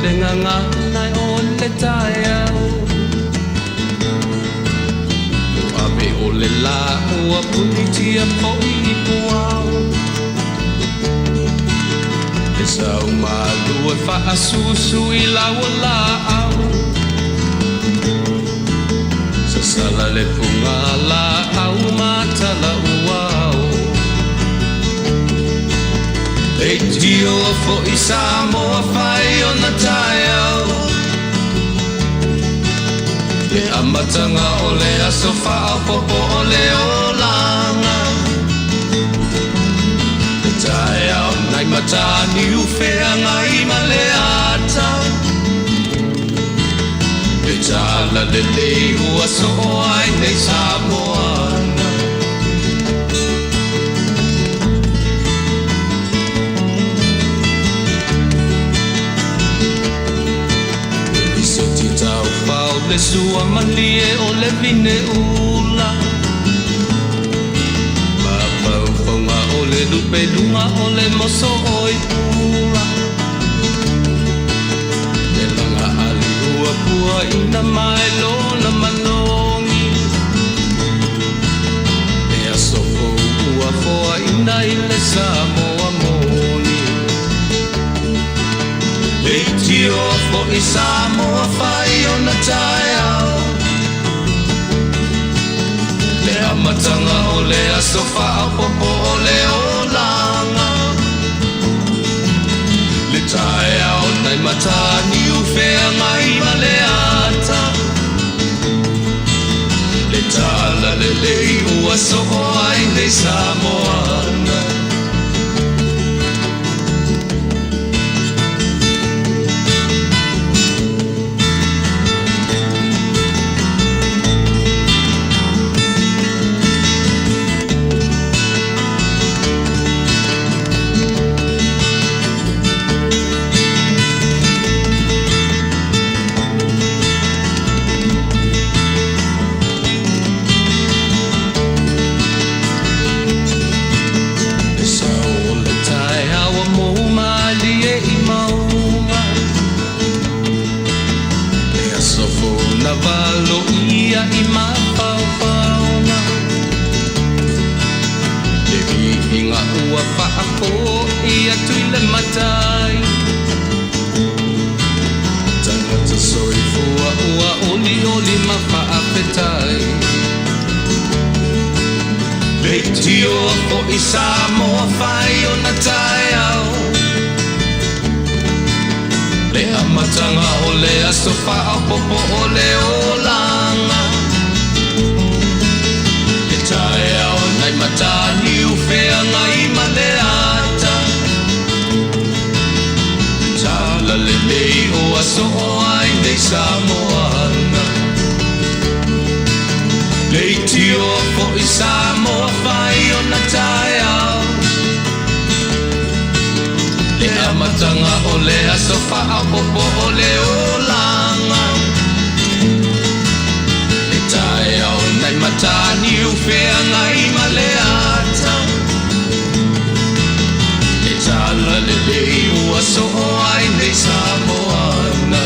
le nganga nai o le tai au Ape o le la ua punitia po I puau E sau malu e whaasusu I laua la au Sa sala le punga la au matala uau E tio fo I Samoa whai o na tai au Le amatanga o le aso whao popo o le olanga Le tai au nai matani uwhea ngai ma le ata Le tala le ua so ai nei Samoana Le sua malie o le vine ula Mapau whaunga o le lupe lunga o le moso oi pula Le langa ali ua pua ina mai lola manongi E aso ua foa ina I le Samoa moni E tio fo I Samoa whai o na tai au Le amatanga o le aso whao popo o le olanga Le tai au nai matani uwhea ngai ma le ata Le tala le lei ua so ai nei Samoana Valo ia I mapaupauna Le vihinga ua whaako ia tuile matai Tangata soi fua ua oli oli ma Faafetai Le tio o I Samoa whai o na tai au Le amatanga o le aso whao popo o le olanga Le tai au nai matani uwhea ngai ma le ata Tala le lei o aso o ai nei Samoana Le tio fo I Samoa whai o na tai au Le amatanga o le aso whao popo o le olanga Le tai au nai matani uwhea ngai ma le ata Le tala le lei ua so ai nei Samoana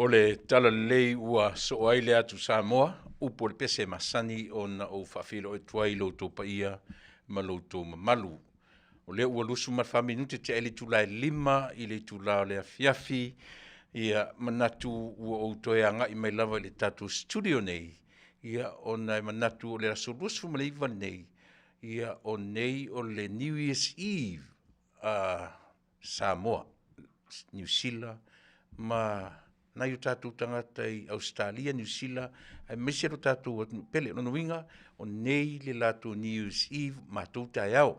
O le tala lei ua so ai le atu Samoa, upo le pese masani o na o whawhilo e tuai loutou pa ia ma loutou mamalu. O le ua lusu ma whaminute te ele tula e lima I le tula o le Afiafi ia manatu ua outoe anga I mai lava le tatu studio nei. Ia o na manatu o le raso lusu ma le iwa nei. Ia o nei o le New Year's Eve Samoa, New Zealand, ma na yu tātou tangata I Australia, New Zealand, ai mesi alo tātou pele no winga o nei le lato New Year's Eve mātou tai au.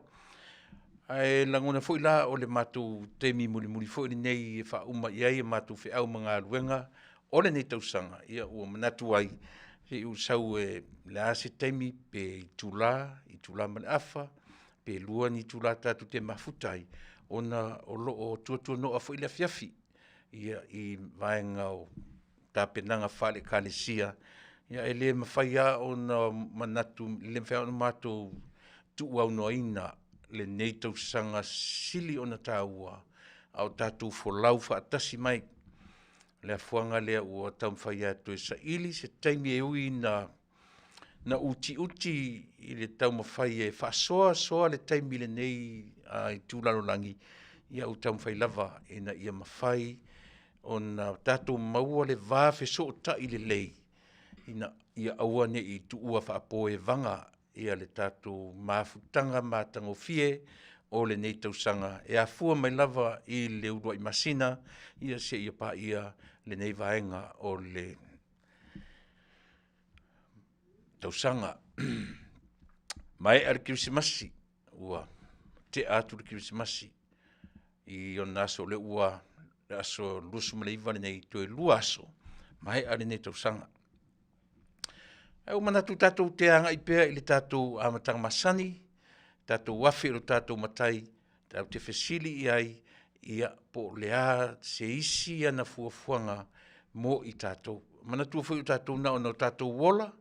Ai langona foi la o le mātou temi muli foi nei e wha uma iai e mātou whi au mga luenga o le nei tausanga ia ua manatu ai e u sau e le ase temi pe I tula mani afa pe lua ni tula tatu te mafutai, ona o loo tuatua no afo ile Afiafi, ia i vaenga o tapenanga Fale Kalesia, ia ele mawhaia ona manatu, le mwhea ona mato tu au noaina, le nei Tausaga sili ona tāua, au tātou folau whaatasi mai, le afuanga lea ua tau mwhaia toe sa ili, se taimi e ui na uti i le tau mawhai e whaasoa le taimi le nei i tūlalolangi, ia u tau mwhai lava e na ia mawhai o na tātou maua le vāwhe so o ta i le lei, ia aua ne i tu ua whaapoe vanga, ia le tātou mafutanga matangofie o le nei Tausaga, e afua mai lava i le urua i masina, ia se ia pa ia le nei vaenga o le Tausaga. Mai ar Krismasi, ua te atu le Krismasi, i o naso le ua, le aso lusu ma le iwa le nei toe lua aso, mai ar le nei Tausaga. Au manatu tātou te anga i pēr i le tātou amatanga masani, tātou wafi o tātou matai, tātou te whesili i ai, ia po lea se isi ana fuafuanga mo i tātou. Manatu o tātou na o tātou wola,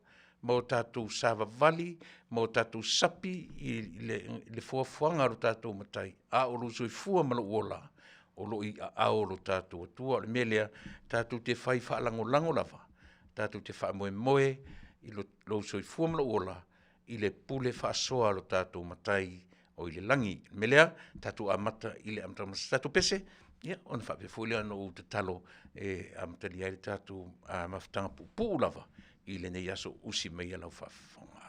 mo tātou sava vali, mo tātou sapi i le fuafuanga o tātou matai. A o lo soi fua malo wola, o lo i a o lo tātou atua, o le melea tātou te whai whaalango lava, tātou te wha moe, i lo soi fuamla ola i le pule whaasoa lo tātou matai o i le langi. Melea, tātou amata i le amata masa tātou pese, ia, ona whapefuilea no u te talo e amata li aile tātou mawhitanga pupu lava i le nei aso usi mei alau whafonga.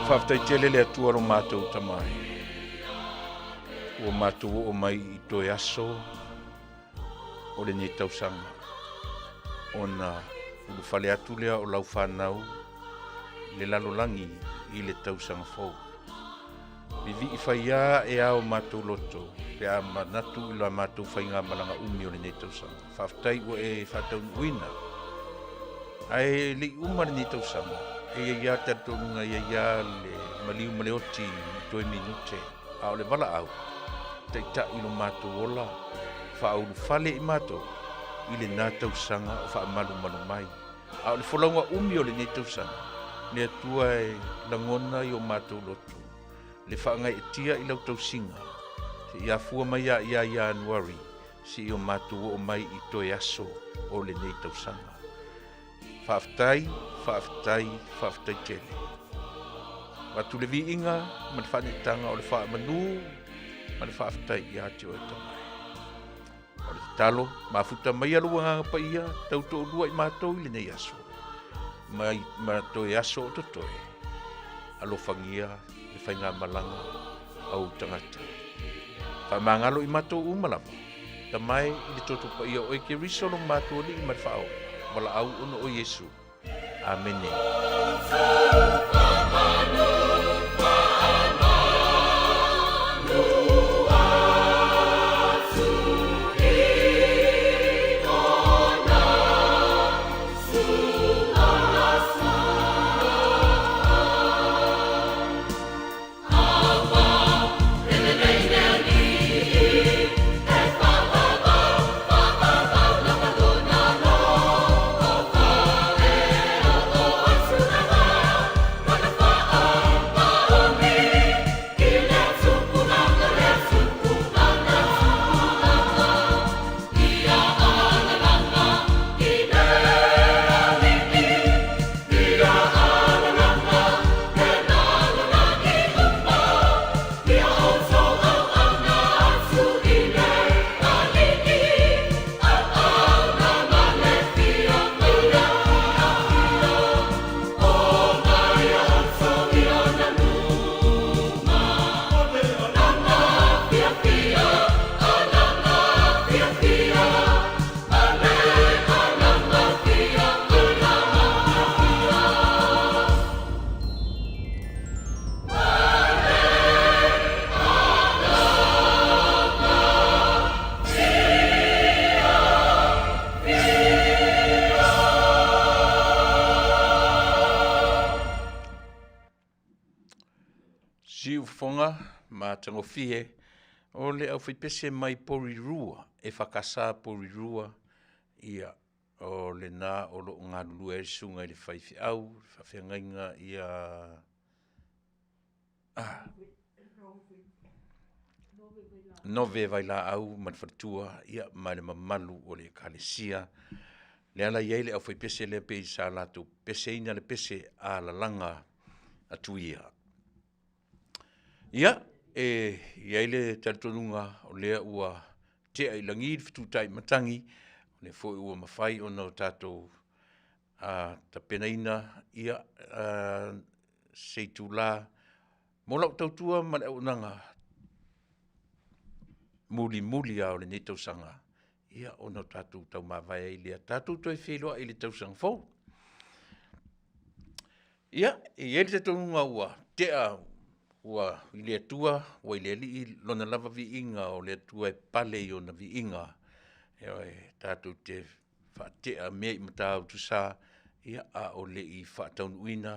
Faafetai tele le atua ro mātou tamai. Ua mātou o mai i toe aso o le nei Tausaga. Ona ulufale atu lea o lau whanau le lalolangi i le Tausaga fou. Vivi i whaia e ao mātou loto, pe a manatu i la mātou whainga malanga umi o le nei Tausaga. Faafetai ua e Faataunuina. Ai li umar nei Tausaga. E ia tatunga ia le maliu maleoti toi minute a o le wala au. Taita ilo mātou ola, wha Ulufale i mātou, i le nā Tausaga o wha malu mai. A o le wholaunga umi o le nei Tausaga, le atua e langona i o mātou lotu. Le whaangai e tia i lau tausinga, se ia fua mai ia Januari, si i o mātou o mai i toi aso o le nei Tausaga. Faafetai tele. Watu le viinga, man whanetanga o le wha manu, man faafetai i ati o e tamai. O le talo, mafuta mai aluanga pa ia, tauto lua i mātou i le nei aso. Mai mātou i aso o totoe. Alofangia, le whainga malanga, au tangata. Whamangalo i mātou umalama. Tamai i le toto pa ia o eke risolo mātou li i marwhao. Wala au ono o Yesu. Amene. Si ufonga ma tangofie o le au whaipese mai porirua e whakasa porirua ia o le nā o lo ngā lulu e sunga i le whaifi au whawhiangainga ia nove vai la au matwhatua ia mai le mamalu o le kalesia le ala iei le au whaipese le pe i sa latu pese ina le pese a la langa atu ia. Ia, iei le talitonunga o lea ua tea i langi fitutai matangi, o le fo ua mawhai o nau tātou ta penaina ia seitu la mo lau tautua ma le unanga muli au le nei tausanga ia o nau tātou tau mawai i lea tātou toi wheloa i le tausanga fau. Ia, iei le talitonunga ua tea ua i le atua, ua i le ali lona lava vi inga o le atua e pale i ona vi inga. E tātou te whaatea mea i matau tu sa, ia a o le i whaataunuina,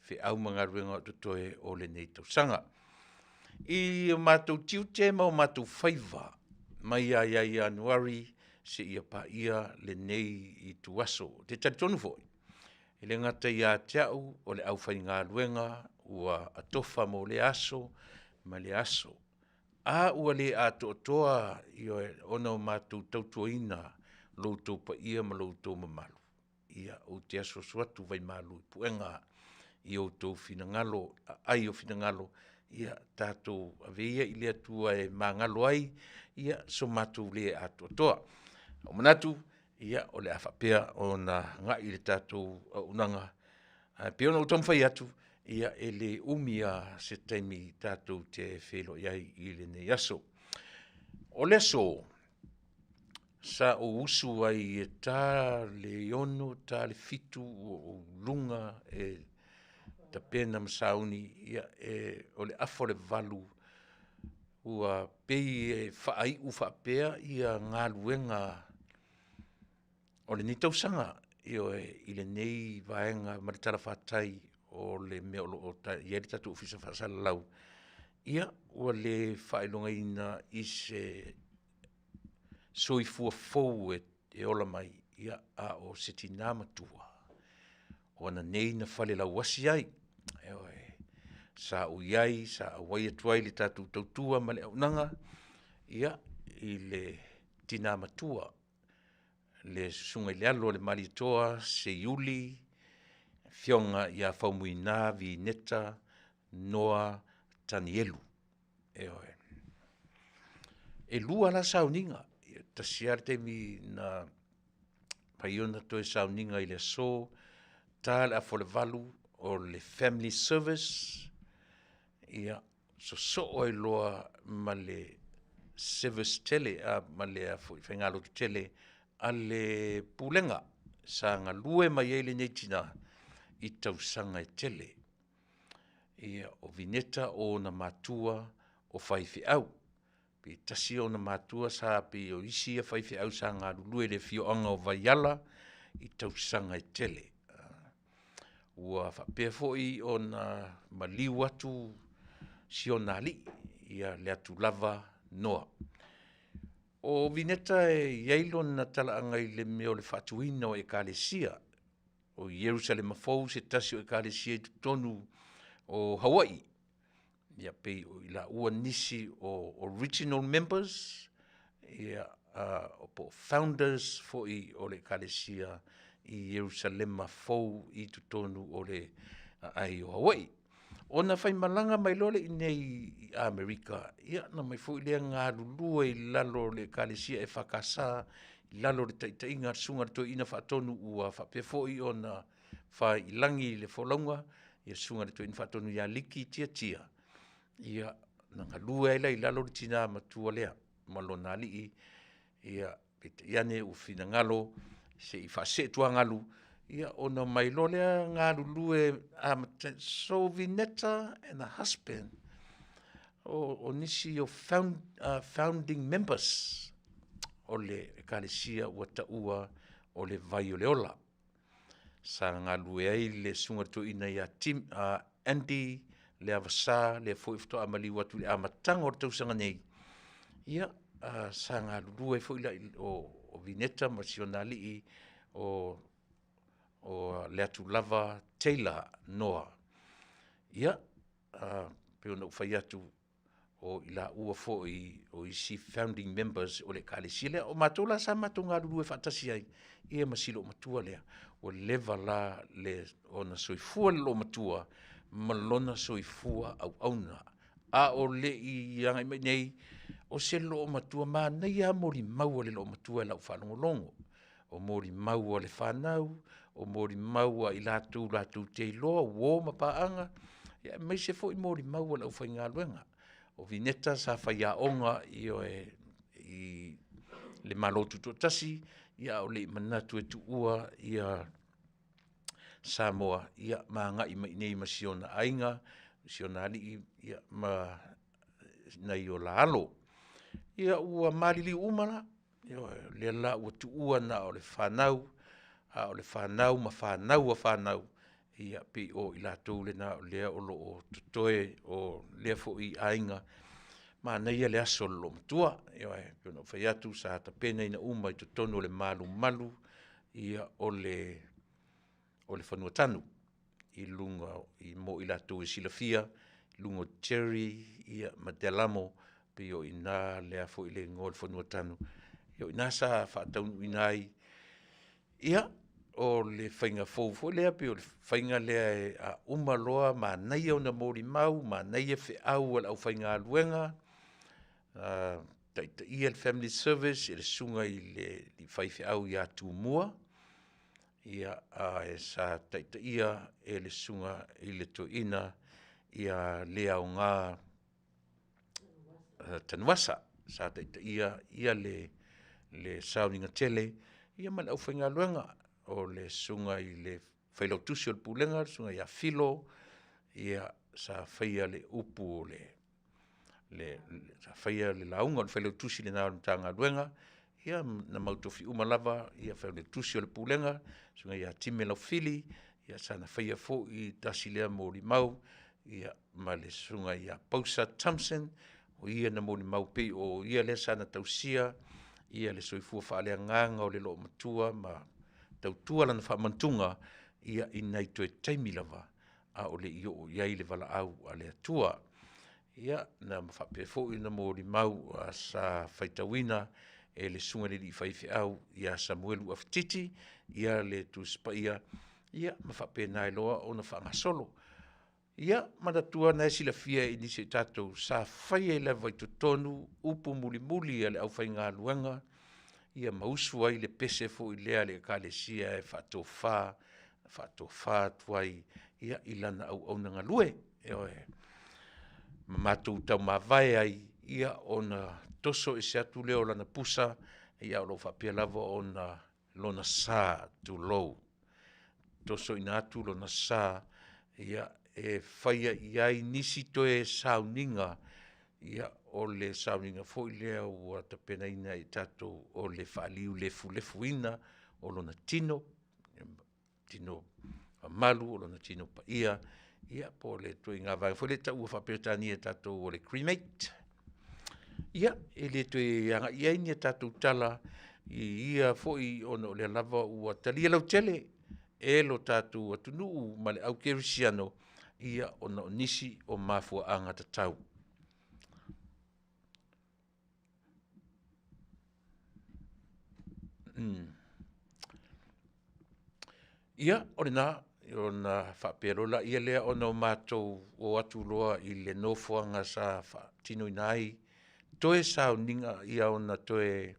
whi au mga ruenga o tutoe o le nei tausanga. I mātou tiu te mau mātou whaiva, mai a ia i anuari, se ia pa ia le nei i tuaso, te taritonu foi. I le ngata i a teau o le au whai ngā ruenga, ua atofa mo le aso, ma le aso. A ua le a toa i ona o mātou tautuaina loutou pa ia ma loutou mamalu. Ia o te aso suatu vai malu i puenga i o tau finangalo, ai o finangalo, ia tātou aveia i le atua e mangalo ai, ia so mātou le a toa. O manatu, ia o le awhapea o na ngai le tātou unanga. Pio na utam whai atu, ia ele umia se taimi tātou te whelo iai i le nei aso. O le so, sa o usu ai e tā le iono, tā le fitu o lunga e ta pena masauni, ia o le afo le valu, ua pei e whaai u whapea ia ngā luenga o le ni tausanga, i le nei vaenga maritara Faatautaia o le mea o ta ieri tatu ofisa Fasa lau. Ia ua le whaelonga ina i se soifua fou e ola mai ia a o se tina matua. O ana nei na whale lau wasi ai. Sa o iai, sa a wai atuai le tatu tautua ma le aunanga. Ia i le tina matua. Le sunga i le alo le maritoa se iuli, fionga i a whaumuina vi neta, noa, tanielu. E lua la sauninga, ta siarte mi na paiona toe sauninga i le so, ta le afo le valu o le family service, ia so o loa ma le service tele, ma le afo i whaingalo tu tele, a le pulenga sa ngā lue mai eile nei tina i tausanga e tele. Ia o vineta o na matua o whaifi au. Pi tasi o na matua sa pi o isi a whaifi au sa ngā lue le fioanga o vaiala i tausanga e tele. Ua whapea foi o na maliu atu si o nali ia le atu lava noa. O vineta e iailo na talaanga i le meo le whatuina o ekalesia. O Jerusalem fou se tasi o ekalesia i tonu o Hawaii. Ia pei o ila ua nisi o original members, ia o po founders foi o le ekalesia i Jerusalem fou i tonu o le ai o Hawaii. O na whai malanga mai lole i nei i Amerika, ia na mai fo i lea ngā lulua i lalo le kalesia e whakasa, i lalo le taitainga sunga to ina whaatonu ua whapea fo i o na whai ilangi le wholaunga, ia sunga to ina whaatonu ia liki tia. Ia na ngā lua ila i lalo le tina matua lea, malo nā li ia pete iane u whina ngalo, se i whase tua ngalu, ia ona mai lolea ngā lulue so Vineta and the husband o nisi o founding members o le ekalesia ua taua o le vai o le ola. Sa ngā lue ai le sunga to ina ia Andy le avasa, le foi fto amali watu le amatanga o Tausaga nei. Ia, sa ngā lulu e foi o vineta masionali o le atu lava Taylor Noah. Ia, pe ona ufai atu o ila ua foi o isi founding members o le kalesi lea o matola sa matou ngā lulu e whaatasi ai ia masilo matua lea o leva la le ona soifua le lo matua malona soifua au auna a o le i anga mai nei o se lo matua ma nei a mori mau le lo matua la whanongolongo o mori mau le whanau o mori mau i latu te loa wo mapaanga ia mai se fo i mori mau la uwhainga luenga o vineta sa whaia onga i le malotu to tasi ia o le manatu e tu ua ia Samoa ia maanga i mai nei masiona ainga masiona ali ia ma nei o la alo ia ua malili umala ia le la ua tu ua na o le whanau o le whanau ma whanau ia pe o i lātou le na lea o lo o tutoe o lea fo i ainga ma nei le aso lo matua ia e pena whai atu sa ta pena ina uma i tutono le malu ia o le whanua tanu i lunga i mo i lātou i silafia lunga Cherry ia Madelamo pe o ina lea fo i le ngol whanua tanu ia ina sa Faataunu inai ia o le whainga fōfo lea pe o le whainga lea a umaloa ma nei au na mori mau, ma nei e whi au al au whainga luenga, taita ia le family service, e le sunga i le whaiwhi au i a tūmua, ia e sa taita ia e le sunga i le toina ia lea o ngā tanuasa, sa taita ia le sauninga tele, ia man au whainga luenga, o le sunga i le whailau tusi o le pulenga, sunga i a filo, ia sa whaia le upu o sa whaia le launga o le whailau tusi le nāo tanga luenga, ia na mautofi umalava, ia whailau tusi o le pulenga, sunga i a time lau fili, ia sa na whaia fo i tasi lea mōri mau, ia ma le sunga i a Pausa Thompson, o ia na mōri mau pei, o ia le sa na tausia, ia le soifua whaalea nganga o le lo matua, ma tautua lana whamantunga ia inai toe taimi lava a o le io iai le wala au a le atua. Ia na mawhapefo i na mōri mau a sa whaitawina e le sunga le li whaifi au ia Samuelu Aftiti, ia le tuspaia, ia mawhape nai loa o na whangasolo. Ia manatua na sila fia i nisi tatou sa whaia i lewa i tutonu upu muli a le au whainga luanga, ia mausu ai le pese fo i lea le kalesia e whaatofa tuai ia ilana au nanga lue mamatu tau mawai ai ia ona toso e se atu leo lana pusa ia o lo whapea lava ona lona sa tu lou toso ina atu lona sa ia e whaia iai nisi toe sauninga ia o le sauninga fo i lea ua tapena ina i tatou o le whaaliu lefu ina o lona tino malu o lona tino pa ia po le tue ngā vai fo le tau ua whapetani e tatou o le cremate ia e le tue anga iai ni e tatou tala i ia fo i ono le lava ua talia lau tele e lo tatou atunuu ma le au kerisiano ia ona o nisi o mafua anga tatau. Ia, ore nā, ona whaperola, ia lea ona o mātou o atu loa i le nofoanga sa tino inai, toe sao ninga ia ona toe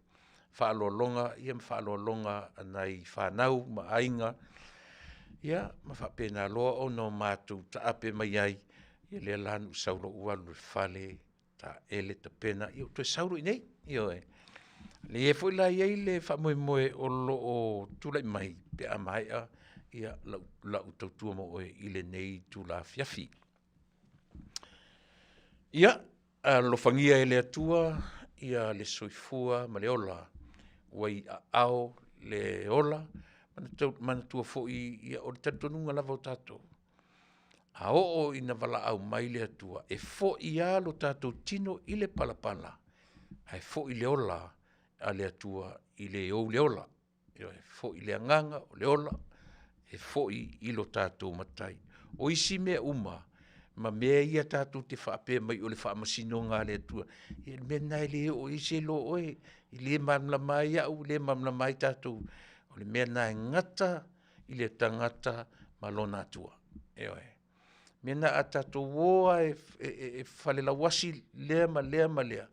whaalolonga, ia whaalolonga anai whanau ma ainga, ia ma whapena loa ona o mātou ta ape mai ai, ia lea lanu sauro ualu Ulufale, ta ele ta pena, ia toe sauro inei, ia e. Le e foi la iai le whamoemoe o lo o tūlai mai pe a maia ia la utautua mo oe i le nei tū la Afiafi. Ia, lo whangia e le atua, ia le soifua ma le ola, wai a ao le ola, mana tua fo ia o le tatonunga lava o tato. A o ina wala au mai le atua, e fo i alo tātou tino i le palapala, ai fo i le ola a le atua i le ou le ola, e fo i le anganga o le ola, e fo i lo tātou matai. O isi mea uma, ma mea ia tātou te whaapea mai o le whaamasino ngā le atua, e mea nai le o isi lo oe, i le mamla mai au, le mamla mai tātou, o le mea nai ngata i le tangata malona atua. E oe. Mena a tātou woa e whalela wasi lea ma lea,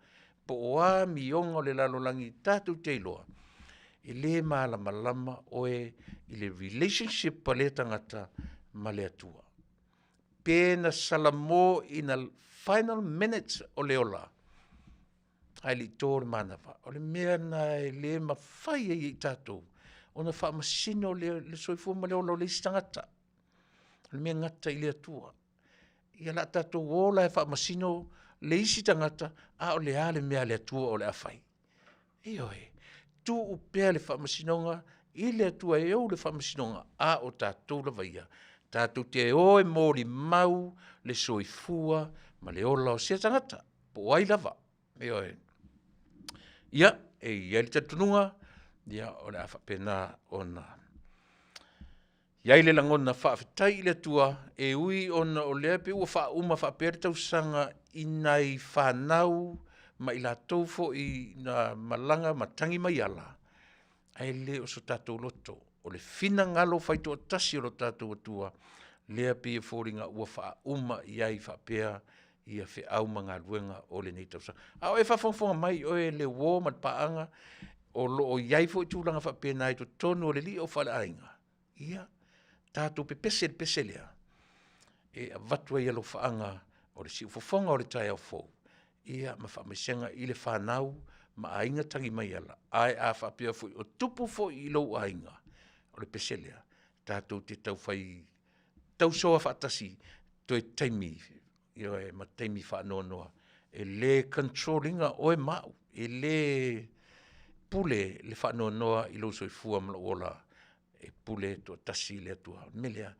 po oa mi onga o le lalolangi tātou teiloa, e le malama oe i le relationship pa le tangata ma le atua. Pēna salamo ina final minutes o le ola, ai li tōre manawa, o le mea na e le mawhai e i tātou, o na whaamasino le soifua ma le ola o le isi tangata, le mea ngata i le atua. Ia la tātou ola e whaamasino le isi tangata, a o le ale mea le atua o le awhai. E oe, tu upea le whaamasinonga, i le atua e au le whaamasinonga, a o tātou la vaia. Tātou te oe mōri mau le soifua, ma le ola o sia tangata, po ai lava. E oe. Ia, e ia li tatununga, ia o le awhapena o na. Iai le langona Faafetai le tua, e ui ona o lea pe ua whauma whaapere Tausaga i nei whanau, ma i la taufo i na malanga matangi mai ala. Ai le o so tātou loto, o le fina ngalo whaito o tasi o lo tātou atua, lea pe e fōringa ua whauma iai whaapea i a whi au mga luenga o le nei Tausaga. A o e whawhongwhonga mai o e le wō mat paanga, o lo o iai fo i tūlanga whaapea nai to tonu o le li o whale ainga. Ia. Tātou pe pese lea, e a vatua i alo whaanga o le si ufofonga o le tai au fōu. Ia ma whaamaisenga i le whanau, ma ainga tangi mai ala, ai a whaapea fo o tupu fo i lau ainga, o le pese lea. Tātou te tau whai, tau soa whaatasi, to e taimi, ia e ma taimi whaanoa noa, e le controllinga o e mau, e le pule le whaanoa noa i lau soi fua mla ola, e pule to tasi le atua. Melea,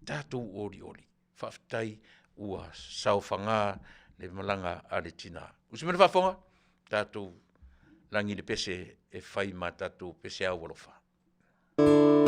tātou ori. Faafetai ua sauwhanga le malanga a le tina. Usimene whafonga, tātou langi le pese e whai ma tātou pese au walofa. Oh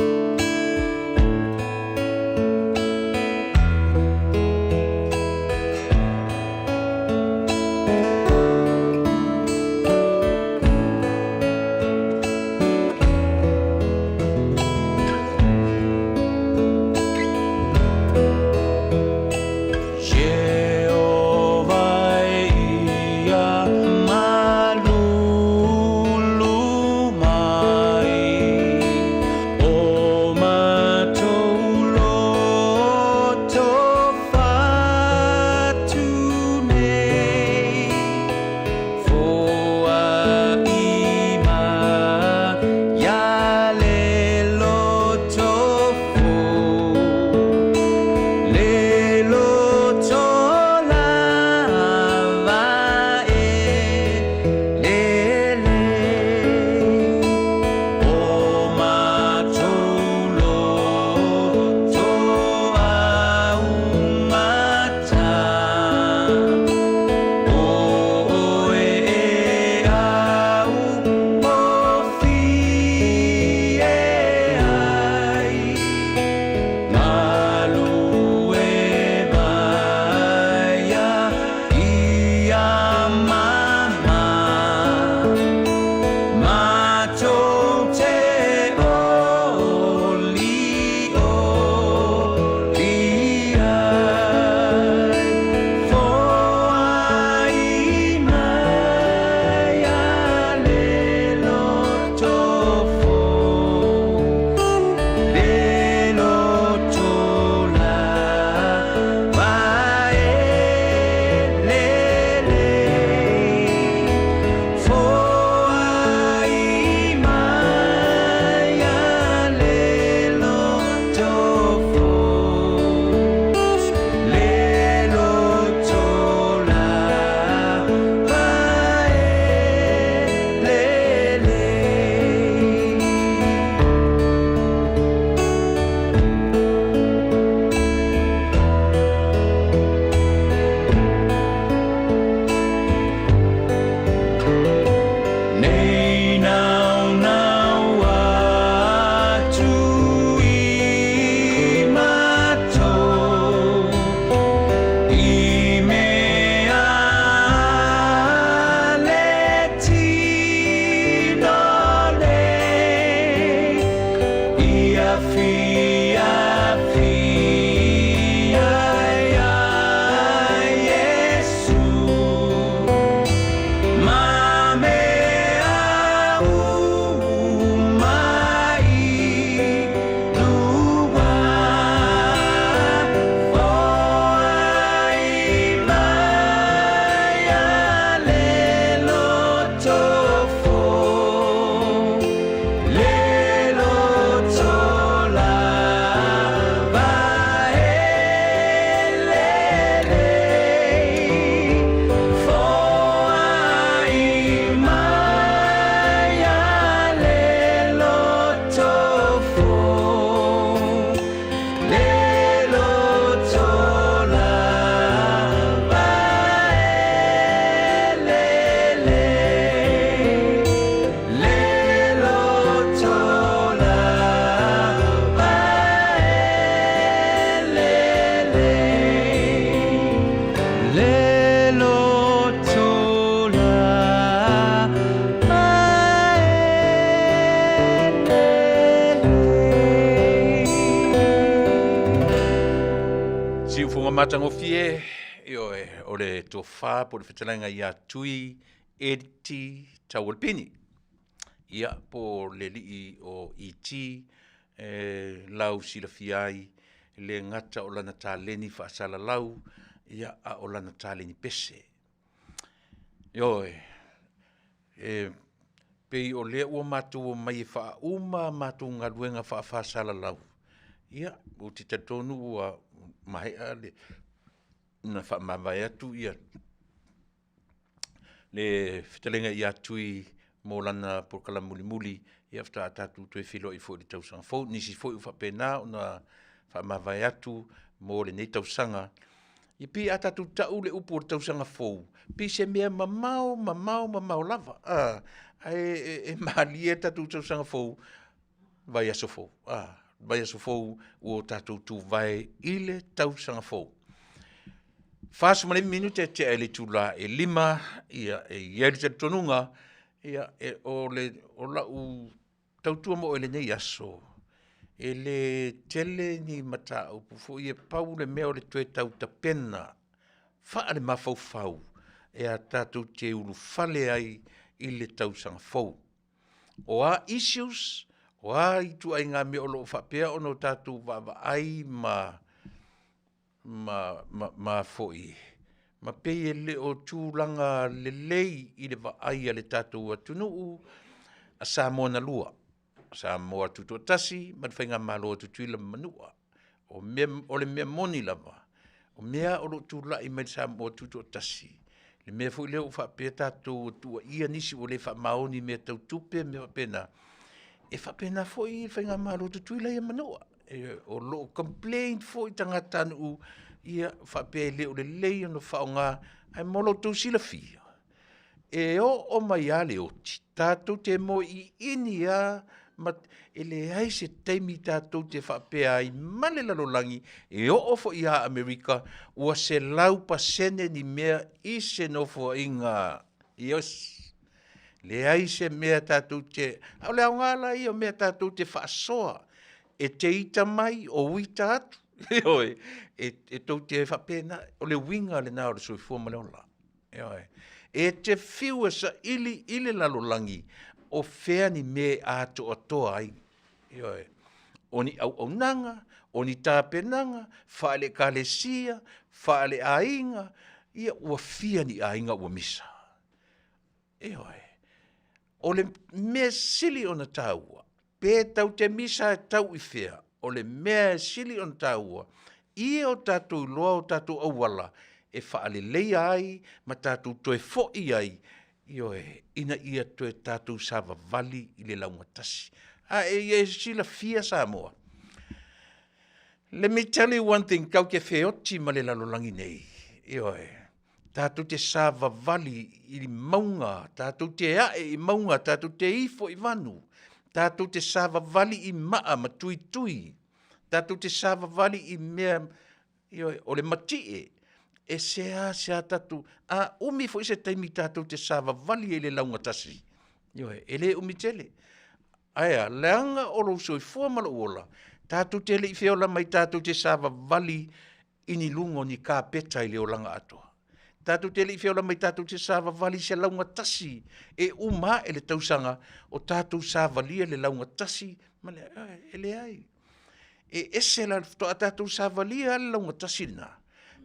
matangofie o le tofa po le fetalanga ia tui eti tawalpini. Ia po le lii o iti lau silafiai le ngata o lana tāleni whaasala lau ia a o lana tāleni pese. Pei o lea ua mātua mai e wha uma mātua ngā luenga whaasala lau. Ia, o te Taunuu ua mahea le na whaamawai atu ia. Le whitalenga ia tui mō lana porkala muli ia whata atatu tue whilo i fōi le Tausaga fōu. Nisi fōi u whapena o na whaamawai atu mō le nei Tausaga. I pi atatu tau le upo le Tausaga fōu. Pi se mea mamau lava. E mahalia tatu Tausaga fōu vai aso fōu. Vai aso fōu o tatu tu vai ile Tausaga fōu. Fasa male minute te ele tula e lima ia e yeri te tonunga ia o la u tautua mo ele nei aso. Ele tele ni mata upu fo ia pau le mea o le tue tau ta pena. Faa le mafau e a tatu te ulufale ai ile Tausaga fōu. O a issues, o a itu ai ngā mea o lo whapea o no tatu vava ai ma foi. Ma pei le o tūlanga le lei i le vaai a le tātou a Taunuu a Samoa na lua. Samoa tuto tasi, ma le whainga malo tu Tuilaepa Manuia. O le mea moni lava. O mea o lo tūla i mai Samoa tuto tasi. Le mea fui leo whapea tātou tua ia nisi o le whamaoni mea tau tupe mea whapena. E whapena foi i whainga malo tu Tuilaepa Manuia. O lo complain foi tangata Taunuu ia whapea leo le lei ono whaonga ai molo tau sila fia. E o mai ale oti. Tātou te mo i ini a ele ai se teimi tātou te whapea ai male lalolangi e o ofo i a Amerika ua se lau pasene ni mea i se nofo inga ios. Le ai se mea tātou te au leo ngala i o mea tātou te whaasoa e te ita mai o uita atu. E tau te whapena o le winga le nao le soifua maleola. E te whiua sa ili lalolangi o whea ni me ato atoa ai. O ni au nanga, o ni tāpenanga, whaale kalesia, whaale ainga, ia ua whia ni ainga ua misa. O le mea sili o na tāua, pē tau te misa e tau i whea, o le mea sili on tāua, ia o tātou loa o tātou awala, e whaale leia ai, ma tātou toe fo'i ai, ina ia toe tātou sāwa vali i le launga tasi. E sila fia Samoa. Let me tell you one thing, kau ke whioti ma le lalolangi nei. Tātou te sāwa vali i maunga, tātou te ae i maunga, tātou te ifo i vanu, tātou te sāwa vali i maa ma tui, tātou te sāwa vali i mea o le matie, e sea tātou, umi fo i se taimi tātou te sāwa vali e le launga tasi, e le umi tele. Aia, leanga o lo soi fua mala uola, tātou te le i whiola mai tātou te sāwa vali i ni lungo ni kā peta i le o langa atoa. Tātou te li whiola mai tātou te sāwa vali se launga tasi. E uma e le Tausaga o tātou sāwa lia le launga tasi. Ma le ai. E ese la to a tātou sāwa lia le launga tasi na.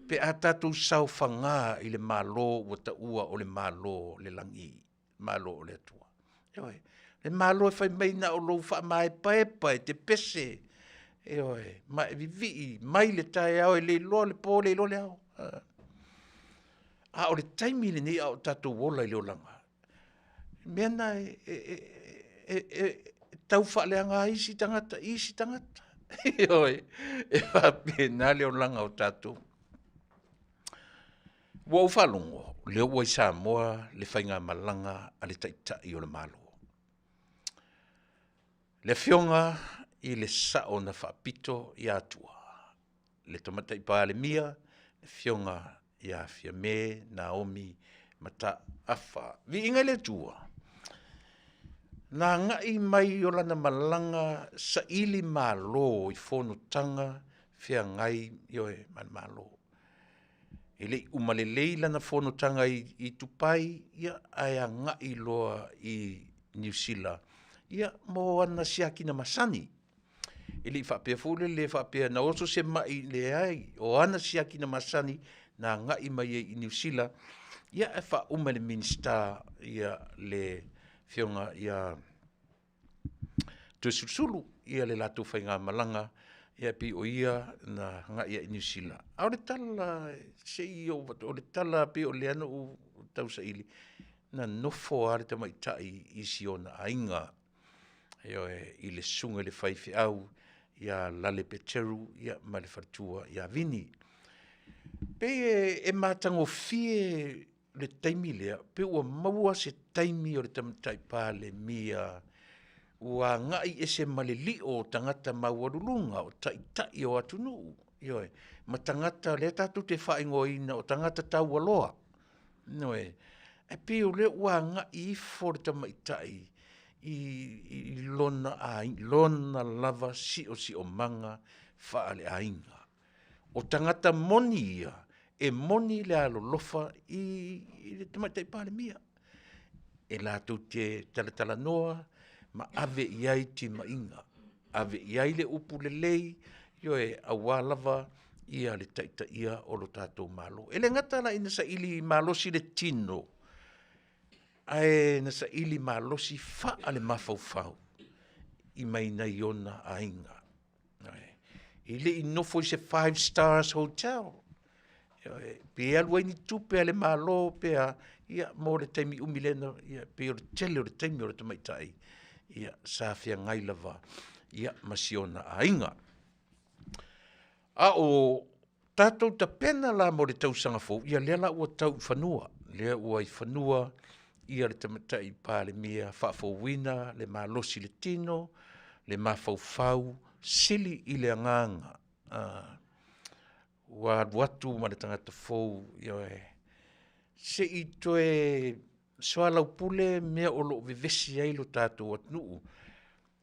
Pe a tātou sau whanga i le malo o ta ua o le malo le langi. Malo o le atua. Le malo e whai mai na o lou wha mai paepa e te pese. Ma e vivi mai le tae au e le loa le po le lo le au. O le taimi le ni au tātou wola i leo langa. Mena tau whaaleanga isi tangata. E whapena leo langa o tātou. Wa ufalongo, leo wa i Samoa le whainga malanga a le taita i o le malo. Le whionga i le sao na whapito i atua. Le tomata i pā le mia, le whionga i Afiafi, Naomi, mata afa. Vi inga le tua. Nā ngai mai o lana malanga sa ili malo i whono tanga, whia ngai ioe man malo. E le umalelei lana whanotanga i tupai, ia ai a ngai loa i New Zealand. Ia mo ana siakina masani. E le whapea fule le whapea na oso se mai le ai, o ana siakina masani na ngai mai i New Zealand, ia e wha umale minsta ia le whionga ia tuisusulu, ia le latu whainga malanga, ia pi o ia na ngai i New Zealand. A o le tala se i o le tala pi o le ano o Tausaili, na nofo are te mai tai i si o na ainga, i le sunga le whaifi au, ia lale peteru, ia male whartua, ia vini. Pe e mātango fie le taimi lea, pe ua maua se taimi o le tamatai pā le mia, ua ngai e se malili o tangata mauarulunga, o tai o atunuu. Ma tangata le tatu te whaingoina o tangata tau aloa. E pe o le ua ngai i for le tamaitai, i lona lava si o manga whaale ainga. O tangata moni ia, e moni le alolofa i le tamaitai pāle mia. E lātou te talatala noa, ma ave iai ti mainga. Ave iai le upu le lei, awa lava ia le taita ia o lo tātou malo. E le ngata la ina sa ili malosi le tino, ai na sa ili malosi faa le mafaufau, i maina iona ainga. I le inofo i se 5 stars hotel. Pe alua ini tupe ale malo, pe ia mo le taimi umilena, pe o le tele o le taimi o le tamaitai, ia sa fia ngai lava, ia masiona ainga. A o tātou ta pena la mo le tausaga fou, ia lea la ua tau whanua, lea ua i whanua, ia le tamaitai pā le mia whaafouina, le malosi le tino, le mafaufau, sili i le anganga. Wa watu ma le tangata fou, se i toe soalau pule mea o lo vivesi ai lo tātou atnuu.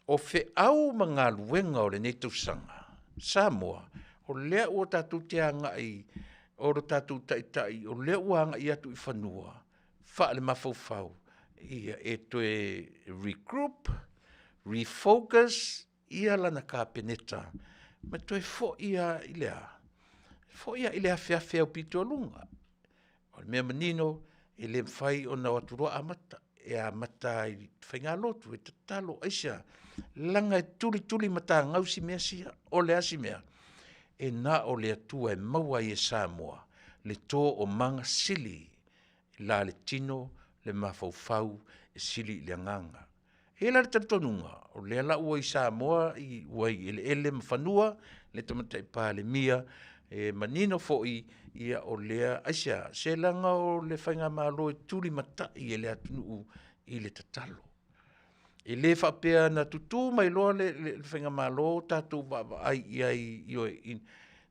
O fe au mga luenga o le nei tausanga, Samoa, o lea ua tātou te angai, o lo tātou taitai, o lea ua angai atu i whanua, wha le mafaufau, ia e toe regroup, refocus, ia lana ka peneta, ma toe fo ia ilea. Fo ia ilea Afiafi au pito lunga. O le mea manino, e le mwhai o na waturua amata, e amata i whainga lotu, e tatalo, aisa, langa e tuli mata ngausi mea sia, o le asi mea. E na o le atua e maua i e Samoa, le tō o manga sili, la le tino, le mafaufau, e sili le nganga. E la le tatonunga, o le ala ua i Samoa, i wai ele mawhanua, le tamatai pā le mia, e manino fo'i ia o lea, aisia, se langa o le whainga malo e tuli mata i ele atunu i le tatalo. E le whapea na tutu mai loa le whainga malo, tātou ai iai,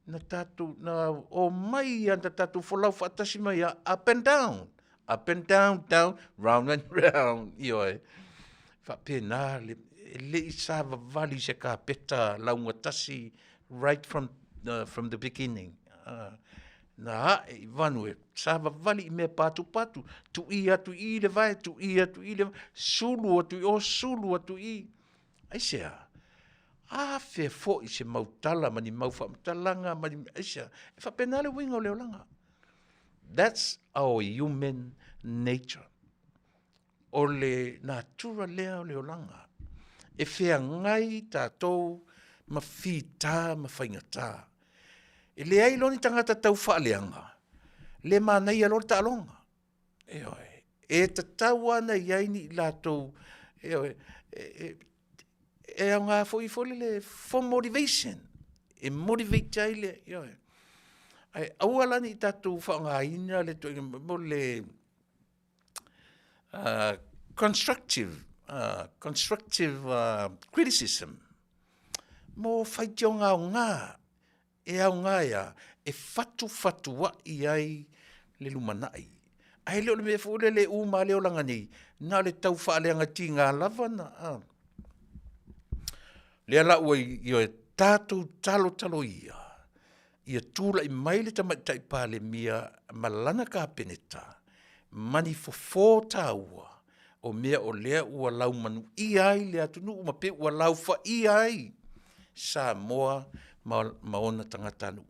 na tātou, na o mai anta tātou wholau whatasi mai a up and down, down, round and round, ioi. Whapea nā, le i sāwa vali se ka peta launga tasi, right from the beginning. Na e vanue, sāwa vali I mea patu, tu I atu I le vai, tu I atu I le vai, sulu atu I. Aisea, whea fo I se mautala, mani mauwha matalanga, mani aisea, e whapena le winga o leolanga. That's our human nature. O le natura lea o leolanga. E whea ngai tātou, ma whita, ma whaingata. E le ai loni tangata tau whaaleanga. Le mānei alor ta alonga. E ta tau ana iai ni lātou. E au ngā fo le for motivation. E motivate ai le. Au alani tātou whaanga ina le to mo le constructive criticism. Mo whaitio ngā e au ngāia, e fatu wa I ai le lumanai. Ai leo le mea fule le uma leo langa nei, nā le tau whaaleanga ti ngā lava na. Le ala ua I tātou talo ia. ia tūla I mai le tamaitai pāle mia malana ka peneta, mani fofo tāua, o mea o lea ua lau manu I ai le atunu ma pe ua lau fa I ai, Samoa maona tangata anu.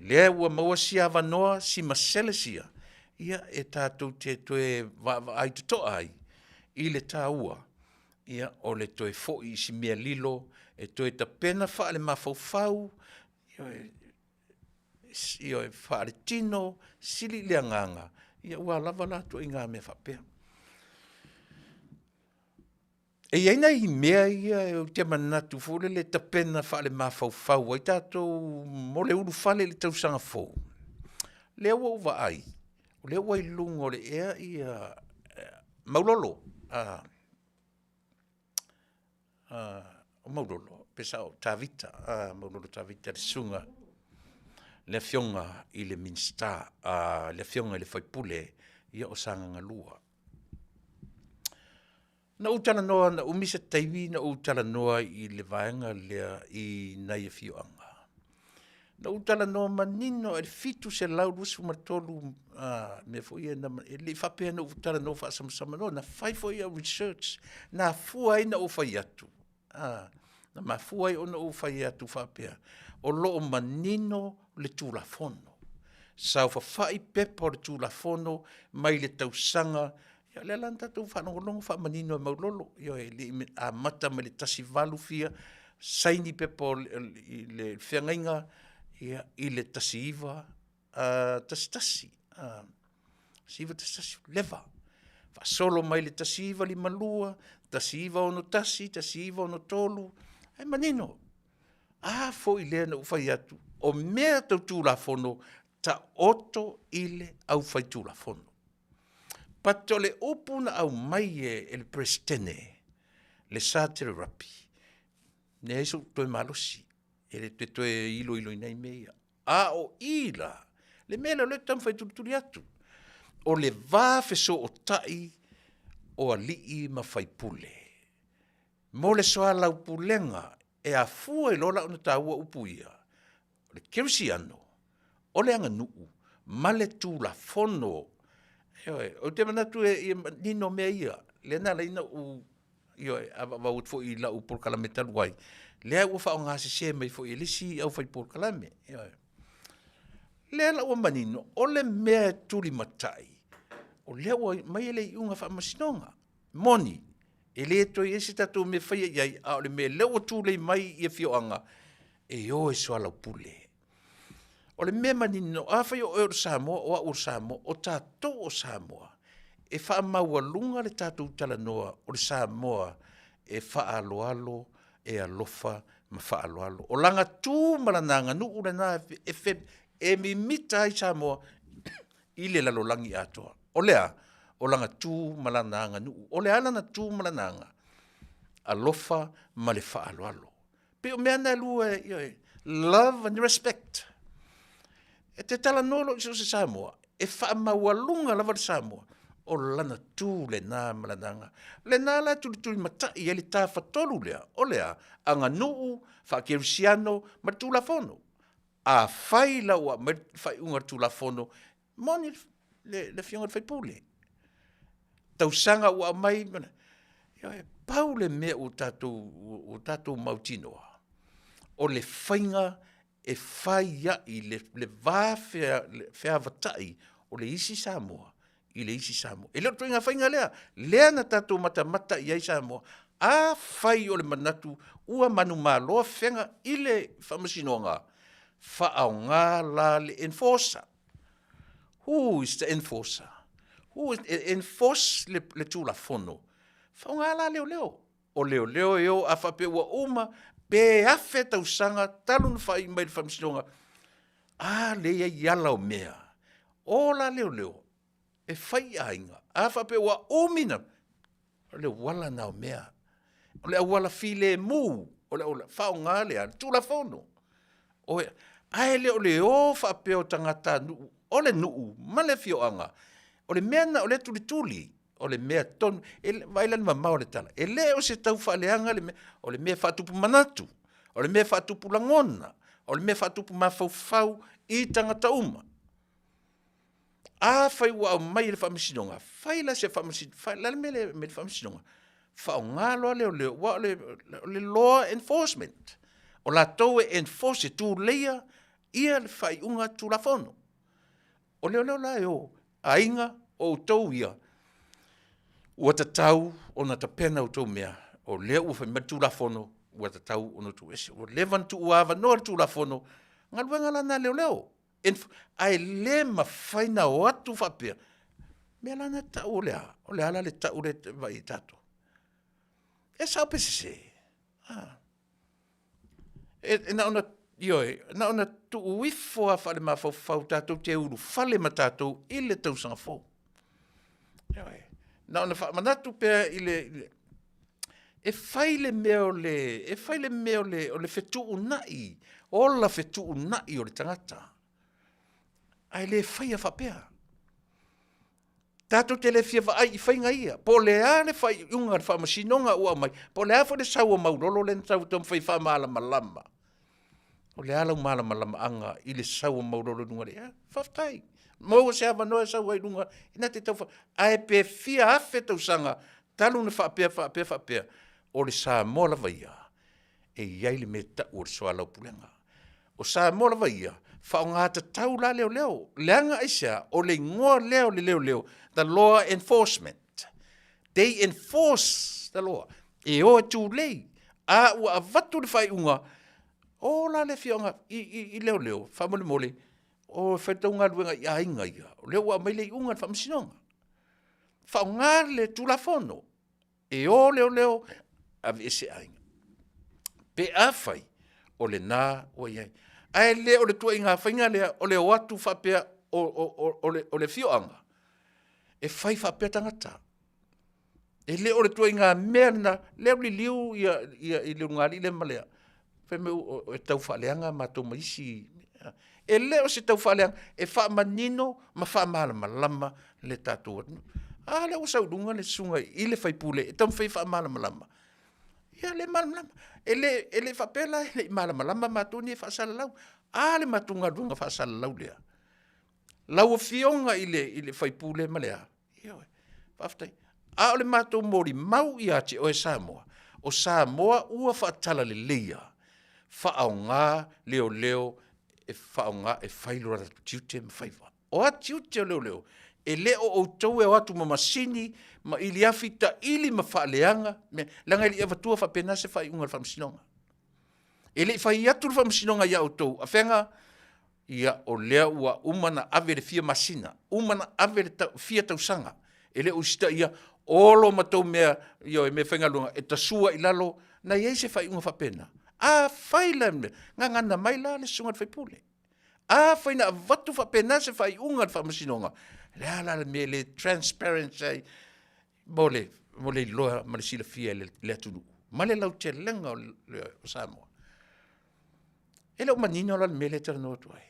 Lea ua maua sia vanoa si masele sia, ia e tātou te toe ai te toa ai, I le tāua, ia o le toe fo'i si mea lilo, e toe ta pena wha le mafaufau, ia e wha le tino, sili le anganga, ia ua lava lato I ngā mea whapea. E iaina I mea ia e te manatu fōle le ta pena wha le mafaufau, ai tātou mo le ulufale le Tausaga fōu. Lea ua uwa ai, o lea ua I lungo le ea ia maulolo, o maulolo, pesa o tāvita, maulolo tāvita le sunga, le fionga I le minsta, le fionga I le whaipule, ia o sanga ngalua. Na utala noa, na umisa taiwi, na utala noa I le vaenga lea I nai fioanga. Na utala noa manino, e fitu se lau rusu matolu, me fo ia na, le whapea na utala noa wha sama noa, na whai fo ia research, na fuai na ufai atu. Na mafuai ona ufai atu whapea. O loo manino le tūlafono. Sau whawhai pepa o le tūlafono, mai le Tausaga, ia le lan tatou whanongolongo wha manino e maulolo, ia le a mata me le tasi valu fia, saini pepa o le whiangainga, ia I le tasi iwa, tasi, siva tasi leva. Wha solo mai le tasi iwa li malua, tasi iwa ono tasi iwa ono tolu, ai manino. Fo I lea na ufai atu, o mea tau tūlafono, ta oto ile au fai tūlafono. Pato le upuna au mai e le prestene, le sātere rapi. Ne eiso toi malosi, e le te toi ilo inai meia. O ila, le mele le tam fai tulituli atu. O le vāwheso o tai, o alii ma fai pule. Mo le soa lau pulenga, e a fua lola ona tāua upuia. O le kerisiano, o le anga nuu, ma le tūlafono, o te manatu e nino mea ia, le nala ina u, ava ut fo I la u por kalame taluai. Lea ua whao ngā se mai fo I lisi au fai por kalame. Lea la ua manino, o le mea tuli matai, o lea ua mai ele I unga wha masinonga. Moni, e le toi esi tatou me whaia iai, a o le mea lea ua tūlei mai I e fioanga, e o e soa lau pule. O le mea manino, whai o eur Samoa, o a ur Samoa, o tātou o Samoa, e wha maua lunga le tātou tala noa, o le Samoa, e wha aloalo, e alofa, ma wha aloalo. O langa tū malananga, nu ura nā, e mi mita ai Samoa, I le lalolangi atoa. O lea, o langa tū malananga, nu, o le alana tū malananga, alofa, ma le wha aloalo. Pe o mea nā lua, love and respect. E te tala nolo I se Samoa, e wha maualunga lava Samoa, o lana tū le nā malananga. Le nā la tuli matai, e le tā whatolu lea, o lea, anga nuu, wha kerisiano, ma tūlafono. A whai laua, ma whai unga tūlafono, moni le fionga whai pūle. Tausaga ua mai, pau le mea o tātou mautinoa. O le whainga, e whai ai le vā whea vatai o le isi Samoa, I le isi Samoa. E leo tuinga whainga lea na tātou mata I ai Samoa, a whai o le manatu, ua manu māloa whenga I le whamasinoanga, whaau ngā la le enforcer. Who is the enforcer? Who enforce le tūlafono? Whaau ngā la leo. O leo eo a whape ua uma, pe afe Tausaga talun fai mai le whamsinonga. Le ia iala o mea. O la leo. E whai ainga. A whape ua umina. O le wala na o mea. O le wala file mu. O le whao ngā lea. Tūlafono. O leo whape o tangata nuu. O le nuu. Ma le fioanga. O le mea na o le tuli. O le mea tonu, vailan mamau le tala. E leo se tau whaaleanga, o le mea whatupu manatu, o le mea whatupu langona, O le mea whatupu mawhau I tangata uma. A whai ua au mai le whamisinonga. Whai la se whamisinonga. Whai la me le whamisinonga. Whao ngalo leo. Wa le law enforcement. O la tau e enforce tu leia ia le whai unga tu la whono. O leo la o ainga o tau ia. Ua ta tau o na ta pena o tau mea. O leo ua whai matu la whono. Ua ta tau o na tu ese. O levan tu uava no tu la whono. Ngaluenga lana leo. Ai le ma whaina o atu whapea. Mea lana tau o lea. O lea ala le tau le vai tato. E sao pese se. Na ona tu uifo a whale ma whau tatou te Ulufale ma tatou I le Tausaga fo. Na ona wha manatu pea I le e whaile mea o le whetu unai. O la whetu unai o le tangata. Ai le whaia whapea. Tatou te le fia wa ai I whainga ia. Po le a le whai unga le whamasinonga ua mai. Po le a wha le saua maurolo le tau tom whai whamala malama. O le ala umala malama anga I le saua maurolo dunga le. Faafetai. Mau se ava noa saua I dunga. Ina te tau wha. Ai pe fia afe Tausaga. Talu na whapea. O le Samoa la vaia. E iai le me ta ur soa lau pulenga. O Samoa la vaia. Whao ngāta tau la leo. Leanga aisea, o le ngoa leo. The law enforcement. They enforce the law. E o tu lei. A ua avatu le whai unga. O la le fionga I leo. Whamole mole. O whaitaunga luenga I ainga ia. O leo ua mai le unga whamasinonga. Whao ngā le tulafono. E o leo. Ave ese ainga. Pe a whai. O le nā o iai. Ai le o le tua inga whainga lea o le watu whapea o le fioanga. E whai whapea tangata. E le o le tua inga mea na leo li liu I le ngari le malea. Whai me o tau whaleanga ma tau maisi. E le o se tau whaleanga e wha manino ma wha malama le tatua. A le o saurunga le sunga I le whai pule e tau whai wha malama. Ia le malama. Ele whapela ele malama matuni e whasalalau. A le matunga runga whasalalau lea. Lau fionga I le whaipule malea. Ia oe. Faafetai. A o le matou mori mau I ate o e Samoa. O Samoa ua whaatala le leia. Whaonga leo e whaonga e whailora tiute ma whaiva. O a tiute o leo. E leo o tau e watu ma masini ma ili afita ili ma whaaleanga. Langa ili evatua whapena se whai unga whamsinonga. E le whai atu whamsinonga ia o tau. A whenga ia o lea ua umana ave le fia masina. Umana ave le fia Tausaga. E le usita ia olo matou mea ia e me whenga lunga. E tasua I lalo na iei se whai unga whapena. A whaila me. Ngangana mai la le sunga whaipule. A whaina avatu whapena se whai unga whamasinonga. Le me le transparency mole loa ma le sila fia le atunu. Ma le lau te lenga o Samoa. E leo manino la me le tala noa tuai.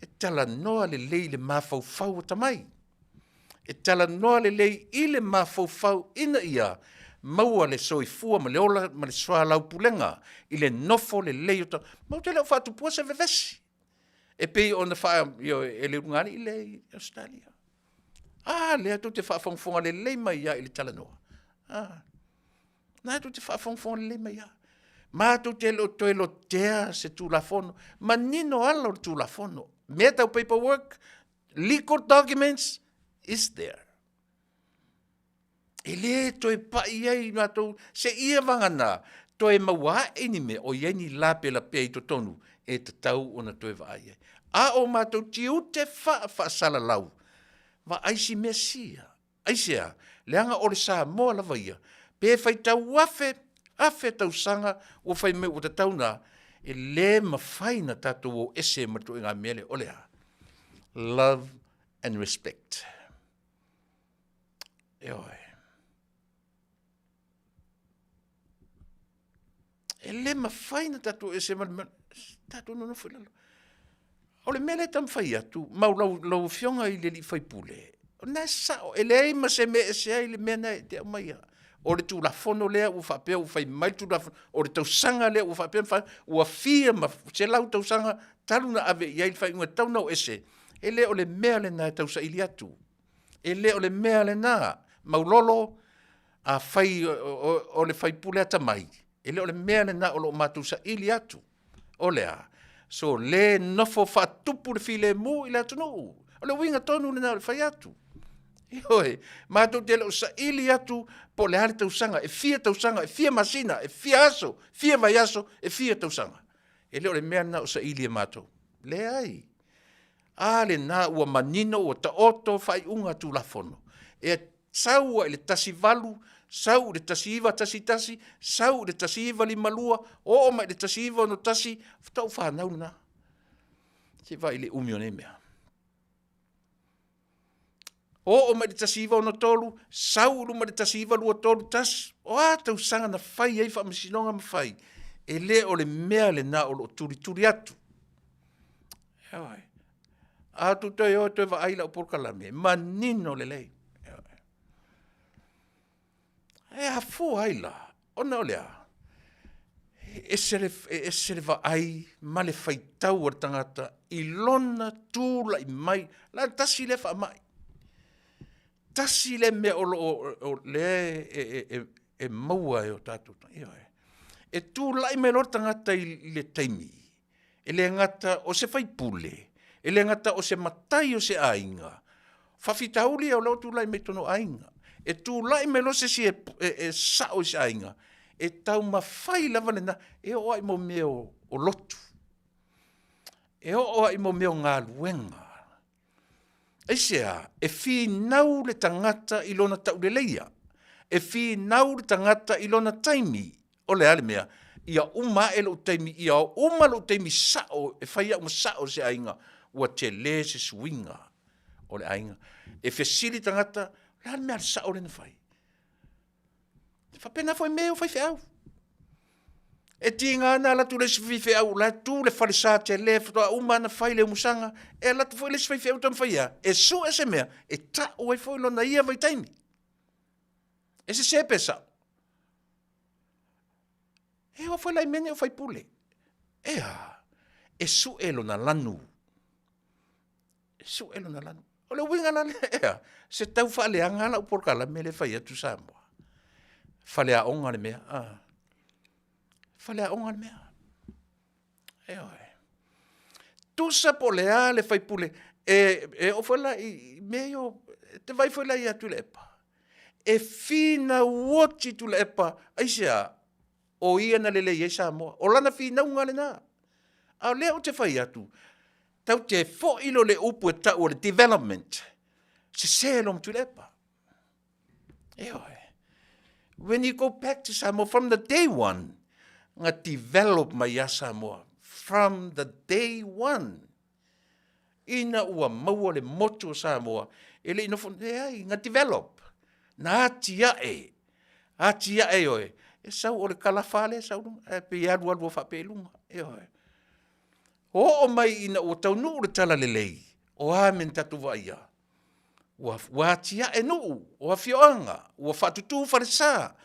E tala noa le lei le mawhau o tamai. E tala noa le lei I le mawhau ina ia. Maua le soifua ma le ola ma le soa lau pulenga. I le nofo le lei o tamai. Mau te leo whatu pua se vevesi. E pei o na wha e le ungani I le Australia. Le tu te whaafonga le lei mai ia I le tala noa. Na tu te whaafonga le lei mai ia. Ma tu te lo toi lo tea se tu la fono. Ma nino ala o tu la fono. Meta paperwork, legal documents is there. E le toi pa iai na tu se ia vangana. Toi maua eni me o ieni lape la pe I to tonu. E te tau o na toi va iai. A o ma tu tiu te wha sala lau. Va aisi mesia. Aisea, leanga o le Samoa la vaia. Pe fai tau afe Tausaga o fai me o te tauna. E le mawhaina tatou o ese matu inga mele o lea. Love and respect. E oi. E le mawhaina tatou ese matu tatou nono whulalo. O le mele tam whai atu, mau lau fionga I le li whai pule. O nā sao, e le eima se me e se ai le mena e te amaia. o le tulafono lea ua faapea ua fai mai tulafono o le tausaga lea ua faapea ua fia ma se lau tausaga talu na ave iai le faiuga taunau ese e lē o le mea lenā e tausaʻili atu e lē o le mea lenā maulolo a fai o le faipule atamai e lē o le mea lenā o loo matou saʻili atu o lea so lē nofo faatupu le filemu i le atunuu o le uiga tonu lenā o le fai atu Ioe, mātou te leo saʻili atu po le hale tausaga, e fia tausaga, e fia masina, e fia aso, fia vai aso, e fia tausaga. E leo le mea na o saʻili e mātou. Le ai. A le nā ua manino ua taoto faiʻuga tulafono. E saua i le tasi valu, sau i le tasi iva tasi, sau i le tasi iva limalua, o mai le tasi iva no tasi, tau whanau na. Se vai le umio ne mea. O mai le tasiva ona tolu, saulu mai le tasiva lua tolu tas, o a tausaga na fai ai faamasinoga mafai, e lē o le mea lenā o loo tulituli atu. Eoe. A tutoe o toe vaai lau polokalame, manino lelei. Eoe. E hafu ai la, ona o lea, e sere vaai ma le faitau o le tangata, i lona tūla i mai, la tasi le faamai. Tasi le mea o le e maua e o tātou. E tū lai me lor tangata i le taimi. E le ngata o se faipule. E le ngata o se matai o se ainga. Faafetauli au lau tū lai me tono ainga. E tū lai me lo se si e sao se ainga. E tau mawhai lava lena. E o ai mo mea o lotu. E o ai mo mea o ngā luenga. Eisea, e fi nau le tangata i lona tau le leia. E fi nau le tangata i lona taimi. O le ale mea, ia uma e lo taimi, ia uma lo taimi sao, e whaia uma sao se ainga, ua te le se suinga. O le ainga. E fesili tangata, le ale mea le sao le na whai. Whapena fwoi mea o whai whiau. E tinga ana la tu le sfife au la tu le falisa te le fto uma na faile musanga e la tu foi le sfife au tam faia e so ese mea e ta o foi lo na ia vai taimi ese se pesa e o foi la mene o fai pule e su elo na lanu e su elo na lanu o le winga na le se tau fale anga la por kala mele faia tu Samoa fale a onga le mea Fale a onga mea. Eoe. Tusa po lea le fai pule. E o fala i meio, te vai fala i a Tuilaepa. E fina uoti Tuilaepa, aisea, o ia na lele i Samoa. O lana fina unga le na. A lea o te fai atu. Tau te fo ilo le upu e tau o le development. Se selom Tuilaepa. Eoe. When you go back to Samoa from the day one, nga develop mai a Samoa from the day one. Ina ua maua le motu o Samoa. Ele ino fun, ai, nga develop. Na atia e. Atia e oe. E sau o le kalafale, sau lunga. E pe alu alu o whape lunga. E oe. O mai ina ua taunuu le tala lelei. O amen tatu vaia. Ua atia e nuu. Ua fioanga. Ua whatutu wharesa.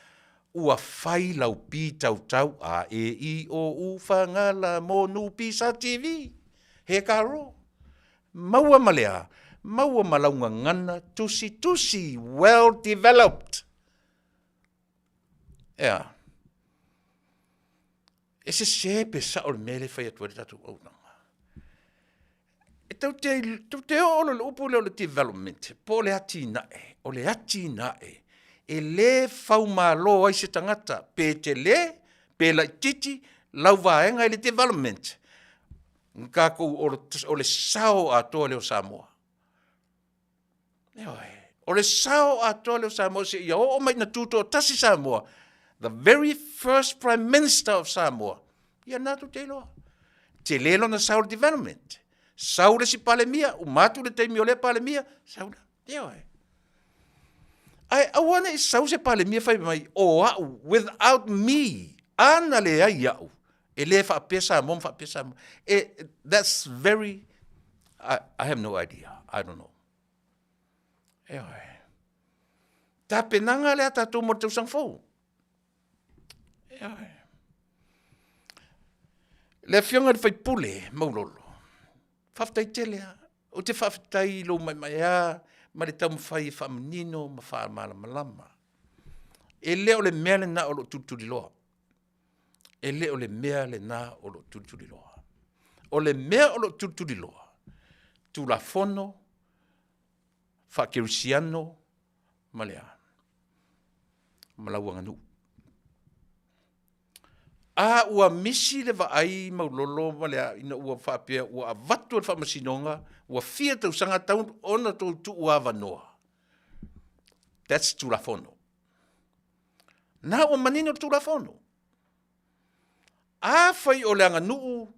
Ua fai lau pi tau a e i o u whangala mo nu pi sa TV. He karo. Maua malea. Maua malaunga ngana. Tusi. Well developed. Ea. E se sepe sa o le mele whai atua tatu au nanga. E tau te olo le upu le o le development. Po le ati nae. O le ati nae. E le fau malo ai se tangata, pe te le, pe la titi, lau vaenga i le development. Nkako o le sao a toa leo Samoa. O le sao a toa leo Samoa, se ia o mai na tuto tasi Samoa, the very first prime minister of Samoa, ia natu te loa. Te lelo na sao development. Sao le si palemia, umatu le teimi o le palemia, sao le, I want to say pale mi fai mai o without me ana le ai au ele fa pesa mom fa pesa that's very I have no idea I don't know Ta penanga le tatou mo te usang fou. Le fionga de fai pule, maulolo. Faafetai telea, o te faafetai lo mai a, ma le tau mawhai whamanino, ma wha malama. E leo le mea le na o lo tuturi loa. E leo le mea le na o lo tuturi loa. O le mea o lo tuturi loa. Tu la fono, whakerusiano, ma lea. Malauanga nu. A ua misi le vaai maulolo ma lea ina ua whapea ua avatu al whamasinonga, ua fia tausanga taun ona tau tu ua vanoa. That's tu la fono. Na ua manino tu la fono. A whai o leanga nuu,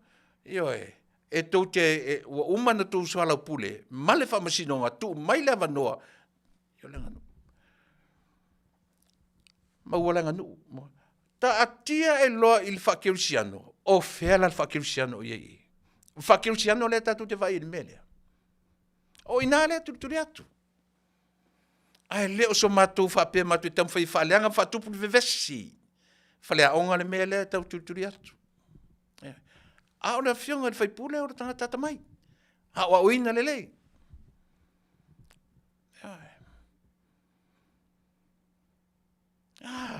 e tau te ua umana tau suala pule, ma le whamasinonga tu mai le vanoa, io leanga nuu. Ma ua leanga nuu. Ta atia e loa il whakerusiano, o whela il whakerusiano iei. Whakerusiano le tatu te vai il melea. O ina le tuturi atu. Ai leo so mātou whapea mātou tam whai whaleanga whatupu vevesi. Whalea onga le mea le tau tuturi atu. A o le fionga le whai pule o le tangata mai. A o oina le lei.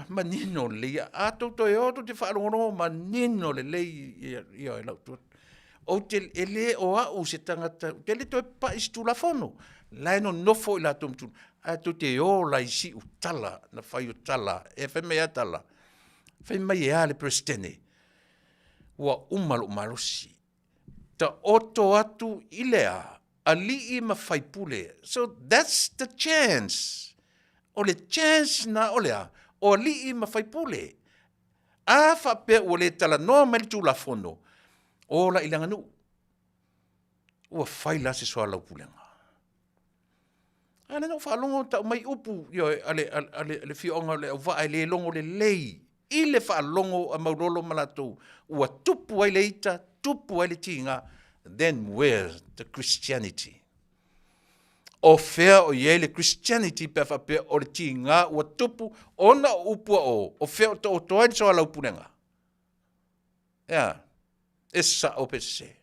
Manino le a toto e oto te whaalongono manino le lei ia e lau tuat. O te ele o au se tangata, te le toi pa istu la fono. Lai no nofo i la tomtu. A to te o la isi utala, na whai utala, e whai mea tala. Whai mai e ale prestene. Ua umalo marosi. Ta oto atu ilea, a li ma whai pule. So that's the chance. O le chance na olea. O li ma fai pule. A whapea ua le tala noa mai tu la fono. O la ilanga nu. Ua whai la se soa lau pulenga. Ana no whaalongo tau mai upu. Ale fionga le au vai le longo le lei. I le whaalongo a maurolo malatou. Ua tupu ai le ita, tupu ai le tinga. Then where's the Christianity? O fea o iei le Christianity pe whapea o le tinga ua tupu ona upua o fea o toa ni soa lau punenga. Esa o pese.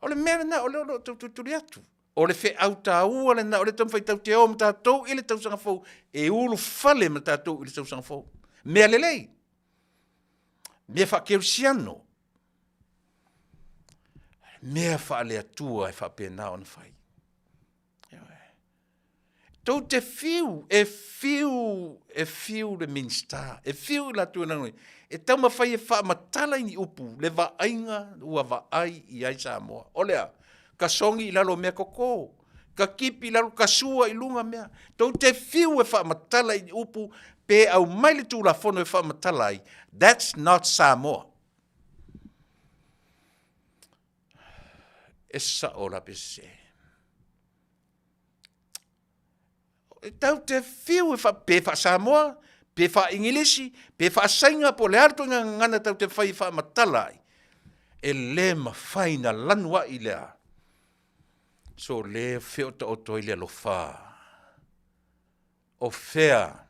O le mea na o le tuturi atu. O le fea au ta ua le na o le tamwhai tau te o ma tātou i le tausanga fau. E ulufale ma tātou i le tausanga fau. Mea lelei. Mea whakerusiano. Mea whaale atua e whapea nao na whai. Tau te fiu, e fiu le minsta, e fiu la tua nanoi. E tau ma whai e wha matala ini upu, le waainga ua waai i ai Samoa. Olea, ka songi i lalo mea koko, ka kipi i lalo kasua i lunga mea. Tau te fiu e wha matala ini upu, pe au maile tu la fono e wha matala ai. That's not Samoa. Esa o la pese. Tau te fiu e pe wha Samoa, pe wha Ingilisi, pe wha sainga po le arto ngana tau te whai wha matalai. E le ma whaina lanua i lea. So le feo ta oto i lea lo wha. O fea.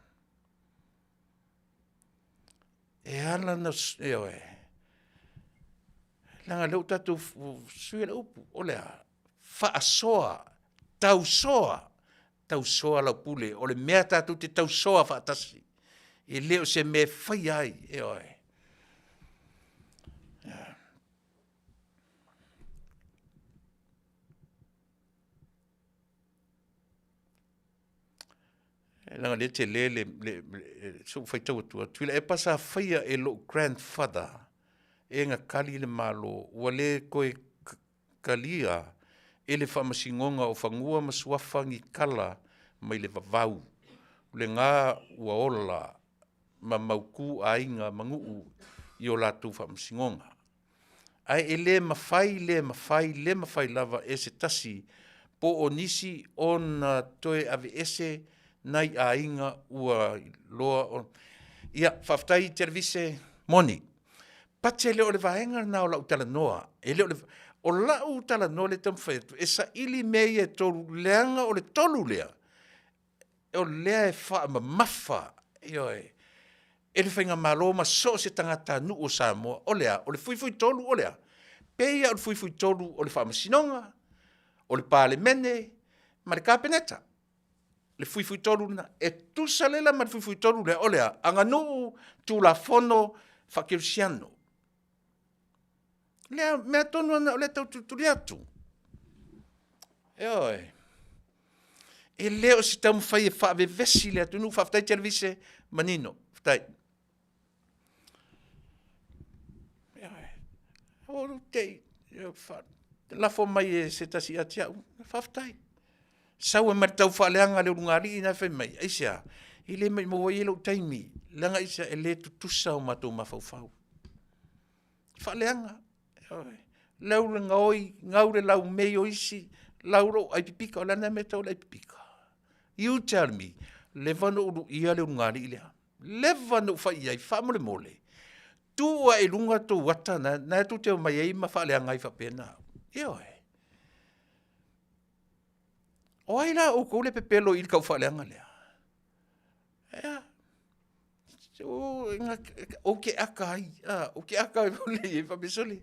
E ala na oe. Langa leu tatu sui le upu. O lea. Wha asoa. Tausoa la pule. O le mea tatu te tausoa wha atasi. E leo se me whai ai. E oe. Langa le te le so whai tau atua. Tuilaepa sa whaia e lo grandfather. E nga kali le malo. Ua le koe kalia. E le whamasingonga o whangua masuafangi kala mai le vavau. Le ngā ua ola ma mauku a inga manguu i o lātou whamasingonga. Ai e le mawhai lava e se tasi po o nisi o na toe ave ese nai a inga ua loa o... Ia, Faafetai televise moni. Pate leo le vaenga na o lau tala noa. E leo le... O lau tala noa le tamwhaitu. E sa ili mei e tolu leanga o le tolu lea. e o lea e wha ma mafa, e le whainga malo ma so se tangata nu o Samoa, o lea, o le fui tolu o lea, peia o le fui tolu o le wha masinonga, o le pāle mene, ma le kāpeneta, le fui tolu na, e tusa lela ma le fui tolu lea, o lea, anga nuu tu la fono whakirusiano. Lea, mea tonu ana o le tau tuturi atu. E leo si tau mwhai e whaave vesi lea tunu, Faafetai televise manino, Faafetai. O tei, lafo mai e se tasi atia, Faafetai. Sau e maritau whaaleanga leo rungari ina whai mai, aisia, i le mai mawa i lau taimi, langa isa e le tutusa o matou mawhauwhau. Whaaleanga, laura ngaoi, ngaure lau mei o isi, lauro ai pipika o lana me tau lai pipika. You tell me, levano uru ia le ngari ilea. Levano fa ia i famole mole. Tu e lunga tu wata na tu te mai ai ma fa le ngai fa pena. Io e. O ai la o ko le pepelo il ka fa le ngai. Ja. O ke akai, o ke akai le fa besoli.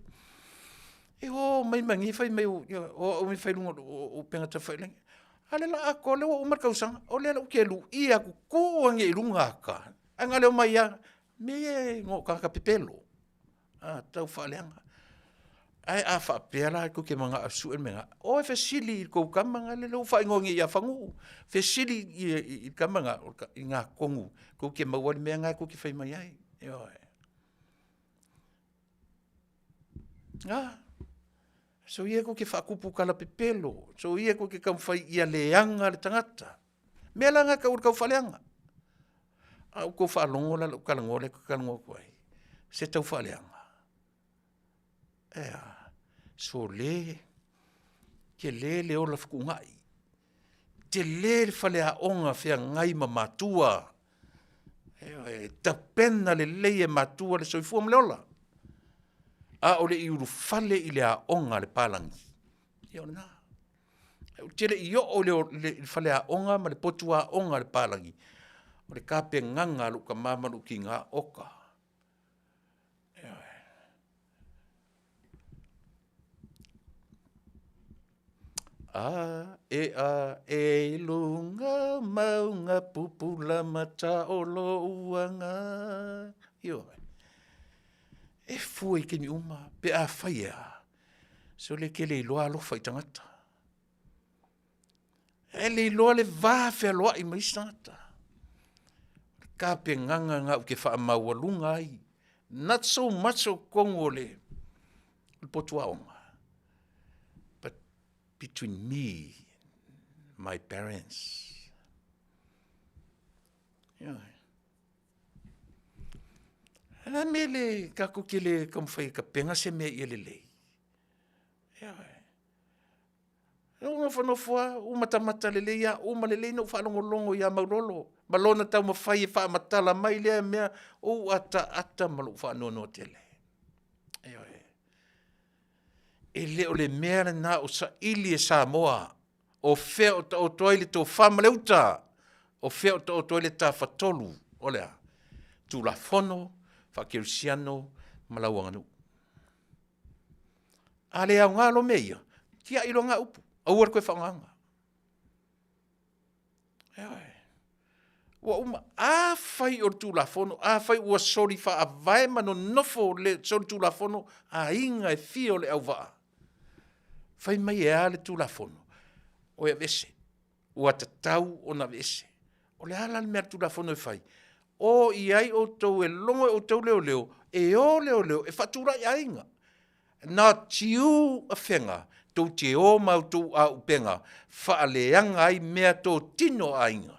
E o mai mangi fa mai o mi fa lunga o penga ta fa le. Ale la ako le o marka usang o le o ke lu ia ku ko nge lunga ka anga le mai ya me ngo ka pepelo tau fa leanga ai a fa pela ku ke manga su e menga o fe sili ko kamanga le lo fa ngo ia fangu fe sili i kamanga nga kongu ku ke mawal menga ku ke fa mai ai yo so ia ko ke whakupu kala pepelo. So ia ko ke kamwhai ia leanga le tangata. Mea langa ka ur kau whaleanga. Au ko whalongo la kalango le kalango koe. Se tau whaleanga. So le, ke le ola whakungai. Te le whalea onga whea ngai ma matua. Ta pena le leie matua le soifua mleola. A ole i Ulufale i le aonga le palangi. Ia ona. Tele i o le whale aonga ma le potu aonga le palangi. O le kape nganga luka mamaru ki ngā oka. E lunga maunga pupula mata o lo uanga. Ia e fui ke mi uma pe a faia so le ke le loa lo fai tangata e le loa le va fe loa i mai sata ka pe nganga u ke fa mawalunga ai not so much o kongo le potuaonga but between me my parents Ana mele ka kukile kam fai ka penga se me ile le. Ya. O no fwa o mata le ya o malele no fa longo ya maulolo. Malona tau ma fai fa matala mai le me o ata malu fa no tele. Ayo. Ele o le mea na o sa ili e Samoa. O fe o toile to famale uta. O fe o toile ta fatolu. Olea. Tu la fono Fakirusiano malawanganu. Ale au ngalo meia. Kia ilo ngā upu. Auar koe whanganga. Wa uma a fai o tu la fono. A fai ua sori fa a vai mano nofo le sori tu la fono. A inga e fio le au waa. Fai mai e ale tu la fono. O e vese. Ua tatau o na vese. O le ala le mea tu la fono e fai. O iai o tau e longo o tau leo e o leo e fatura i ainga. Nā tiu a whenga, tau te o mau tau a upenga, whaaleanga ai mea tō tino ainga.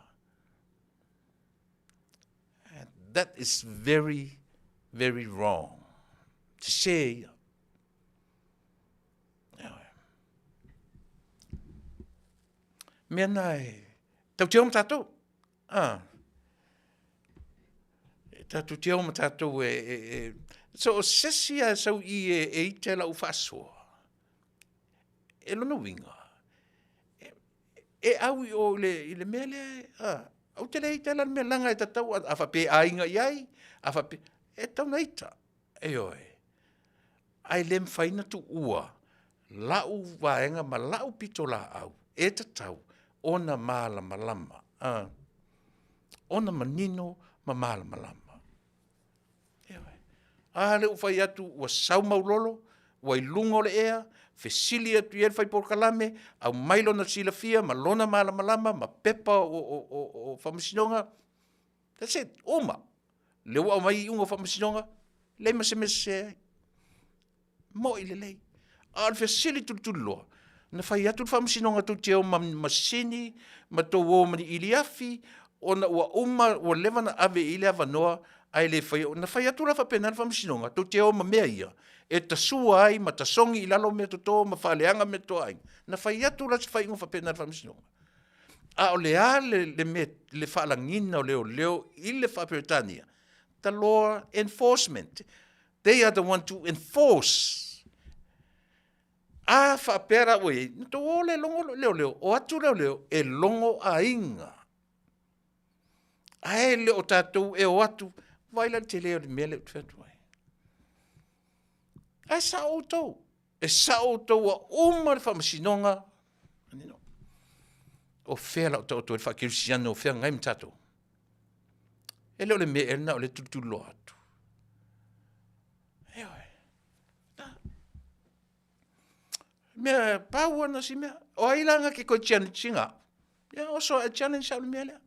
And that is very, very wrong to say. Mea nai, tau te o matatou? Tatu te o matatou so sesia sau i e te la ufasoa. E lono winga. E au i o le mele, Au te lei te lan me langa e tatau, a whape ainga iai, a whape, e tau neita, e oe. Ai lem whaina tu ua, lau vaenga ma lau pito la au, e tatau, ona mala malama, ona manino ma mala malama. E oe. A le ufai atu, ua sau maulolo, ua ilungo le ea, fesili atu iel fai por kalame, au mailo na sila fia, ma lona mala malama, ma pepa o whamasinonga. That's it, oma. Le ua mai unga whamasinonga, le mase mo i le lei. A le fesili tuloa. Na fai atu le whamasinonga tu te o masini, ma tō o mani iliafi, o na ua uma, ua lewa na ave ile avanoa, ai le fai, na fai atu la whapena le whamasinonga, tu te o ma mea ia. E tasua ai, ma tasongi i lalo me to ma whaleanga me to ai. Na whai atu la se whai ingo whapena le whamasinonga. A o le a le whalangina o leo, i le whaperetania. The law enforcement. They are the one to enforce. A whapera ue, to o le longo leo, o atu leo, e longo a inga. A e le o tātou, e o atu, vaila te leo le mele o tuatu ai. Ai sa outou. E sa outou a uma le whamasinonga. O whea lau tau tau e whakirusiano o whea ngai mtatou. E leo le me erna o le tutulo atu. E oe. Mea pāua na si mea. O ailanga ke koe challenge singa. Ia oso a challenge sa o le mea lea.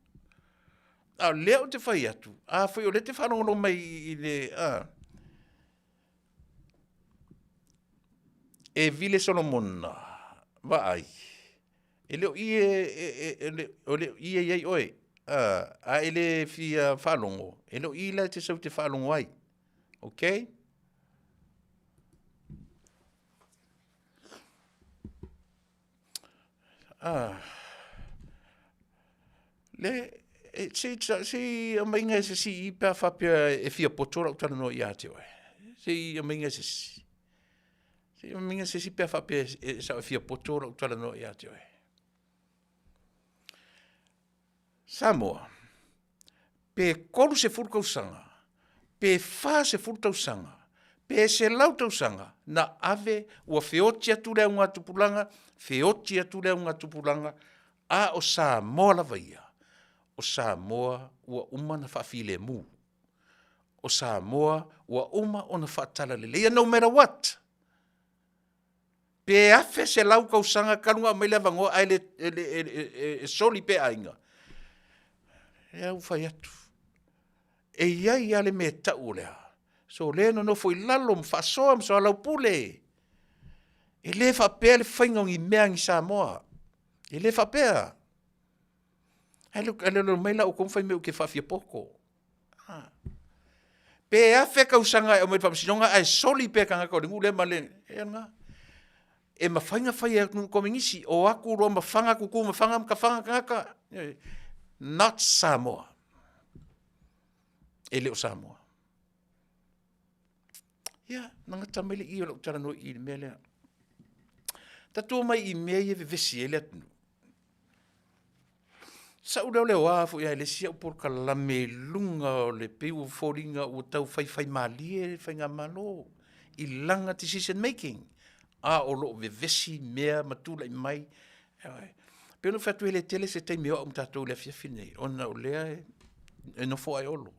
A leo te whai atu. A whai o le te whanongono mai i le... E vile Solomon va ai. E leo i oe. A ele fia whalongo. E leo i la te sau te whalongo ai. Okay? Si amainga se si i pia whapia e fia potora o tana no i ate oe. Si amainga se si. Si amainga se si pia whapia e sa e fia potora o tana no i ate oe. Samoa. Pe kolu se furkausanga. Pe wha se furkausanga. Pe se lautausanga. Na ave ua feoti atu lea unga tupulanga. Feoti atu lea unga tupulanga. A o Samoa la vaia. O Samoa ua uma na whawhile mu. O Samoa ua uma o na whaatala lelea no matter what. Pe afe se lau kausanga karunga mai lewa ngoa ai le soli pe ainga. E au whai atu. E iai ale me tau lea. So le no foi lalo mfasoa mso alau pule. E le whapea le whaingongi mea ngi Samoa. E le whapea. Ele mai la o kom fai me o ke whawhia poko. Pe a wheka usanga e o mai whamsinonga ai soli pe kanga kau ringu le male. E nga. E mawhainga whai e komingisi o aku roa mawhanga kuku mawhanga mkawhanga kangaka. Not Samoa. E leo Samoa. Ia, nanga tamele i o lau tara no i mea lea. Tatua mai i mea i vesi e lea tunu. Sa urau leo afu ia le sia por kalame lunga o le peu foringa o tau fai malie fai ngā malo. I langa decision making. A o lo vesi mea matula i mai. Pero fatu ele tele se te mea o mtatou le Afiafi nei. Ona o lea e no fo ai olo.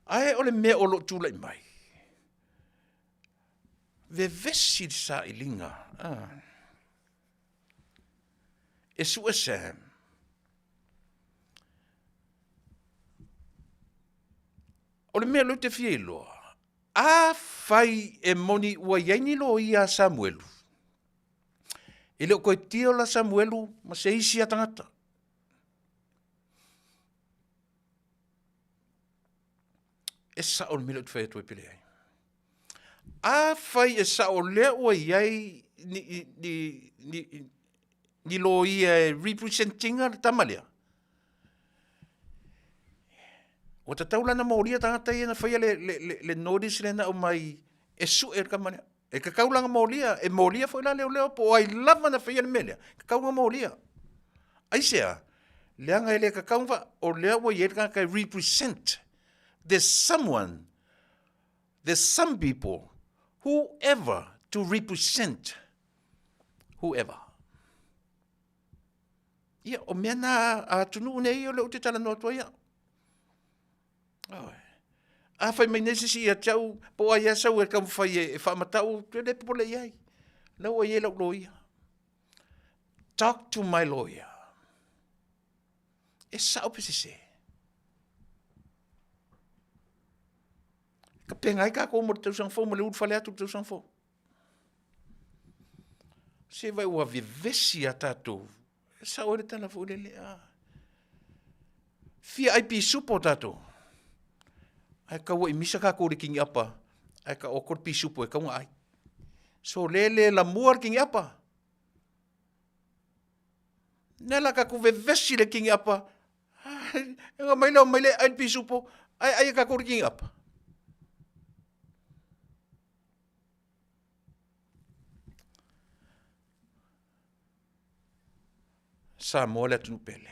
Ai o le mea o lo tula i mai. Vesi sa i linga. E su e Sam. O le mea lo te fie loa. A fai e moni ua iaini lo ia Samuelu. E leo koe tio la Samuelu ma se isi a tangata. E sa o le mea lo te fai atu e pele ai. A fai e sa o lea ua iai ni lo ia representinga le tamalea. O ta taula na mauria tangata ia na whaia le notice le na o mai e su e kamania. E ka kaulanga mauria, e mauria foi la leo po ai lava na whaia le melea. Ka kaulanga mauria. Ai sea, Leanga ele ka kaunga o lea wa yelka ka represent. There's some people, whoever to represent, whoever. Ia, o mea na a tunu nei o leo te tala noa tua ia. A whai mai nesi si a tau, po a ia sau e kam whai e whamatau, tu le popole iai. Lau a lau lo ia. Talk to my lawyer. E sao pese se. Ka pengai ka ko mo te tausang fo, mo le Ulufale atu te tausang fo. Se vai ua vivesi a tatou. E sao ere tana fo le lea. Fia ai pi supo tatou. Ai ka wa imisa ka ko le kingi apa. Ai ka okor pi supo e kaunga ai. So lele la muar kingi apa. Nela ka ku vivesi le kingi apa. Nga maile ai pi supo. Ai ka ko le kingi apa. Samoa le tunu pele.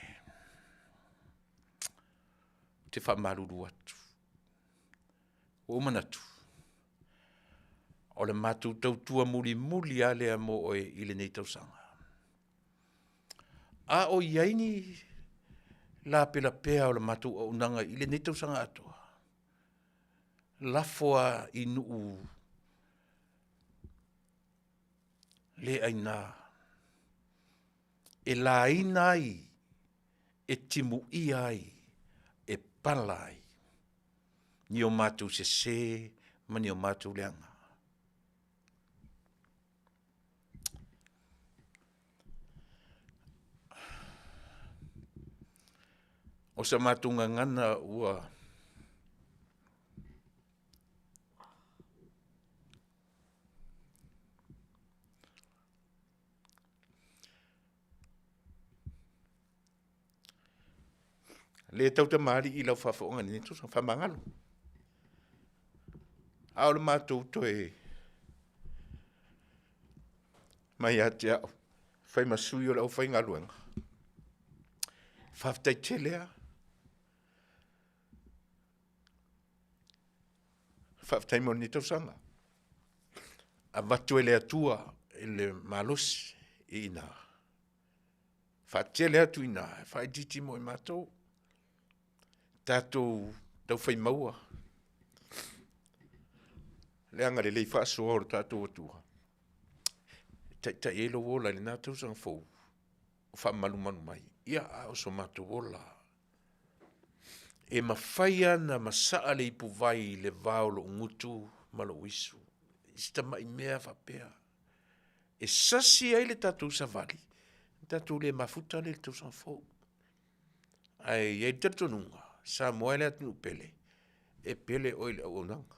Te whamaruru atu. O manatu. O le matu tautua muli a lea mo oe i le nei tausanga. A o iaini la pela pea o le matu o unanga i le nei tausanga atua. Lafoa i nuu le aina. E la inai, e timu iai, e palai. Ni o mātou se, ma ni o mātou leanga. O sa mātou ngangana ua le tau te maari i lau whawhaonga ni tu sa whamangalo. Ao le mātou toe mai ate au. Whai masui o lau whai ngaluanga. Faafetai telea. Faafetai mo ni tausanga. A watu ele atua ele malosi i ina. Faafetai atu ina. Whai titi mo i mātou. Tātou tau whai maua. Leanga le lei whaaso ora tātou atua. Ta elo wola le nā tausanga fau. Wha manu mai. Ia a oso mātou wola. E mawhaia na masaa le ipu vai le vaolo ngutu malo isu. Ista mai mea whapea. E sasi ai le tātou sa vali. Tātou le mafuta le tausanga fau. Ai e tatonunga. Samoa le atu pele. E pele oile au onanga.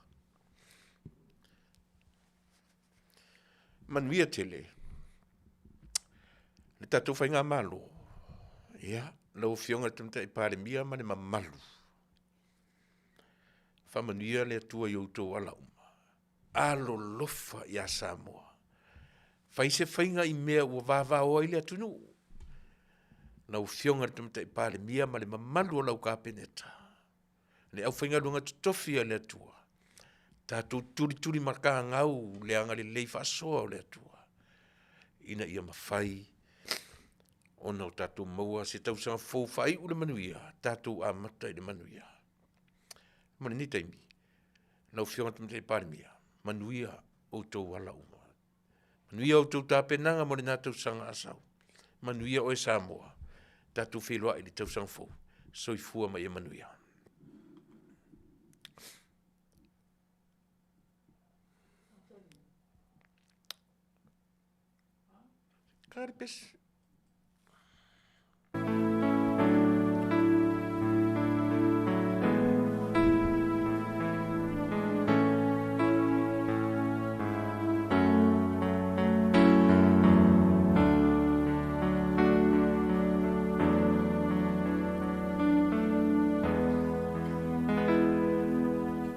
Manuia tele. Le tatu whainga malo. Ia, lau fionga tumta i pare mia mane ma malu. Whamanuia le atua i outou ala uma. Alo lofa i a Samoa. Whaise whainga i mea ua vava oa ile atunu. Lau fionga tumta i pare mia mane ma malu o lau ka peneta. Le au whainga lunga tutofia le atua. Tātou turi marka ngau le anga le lei whasoa o le atua. Ina ia mawhai. Ona o tātou maua se tausanga fōu whai ule manuia. Tātou a mata i le manuia. Mane ni taimi. Lau fionga tumte i parimia. Manuia o tau wala uma. Manuia o tau tāpenanga mo le nā tausanga asau. Manuia o e Samoa. Tātou wheloa i le tausanga fōu. Soifua mai e manuia. Karpes.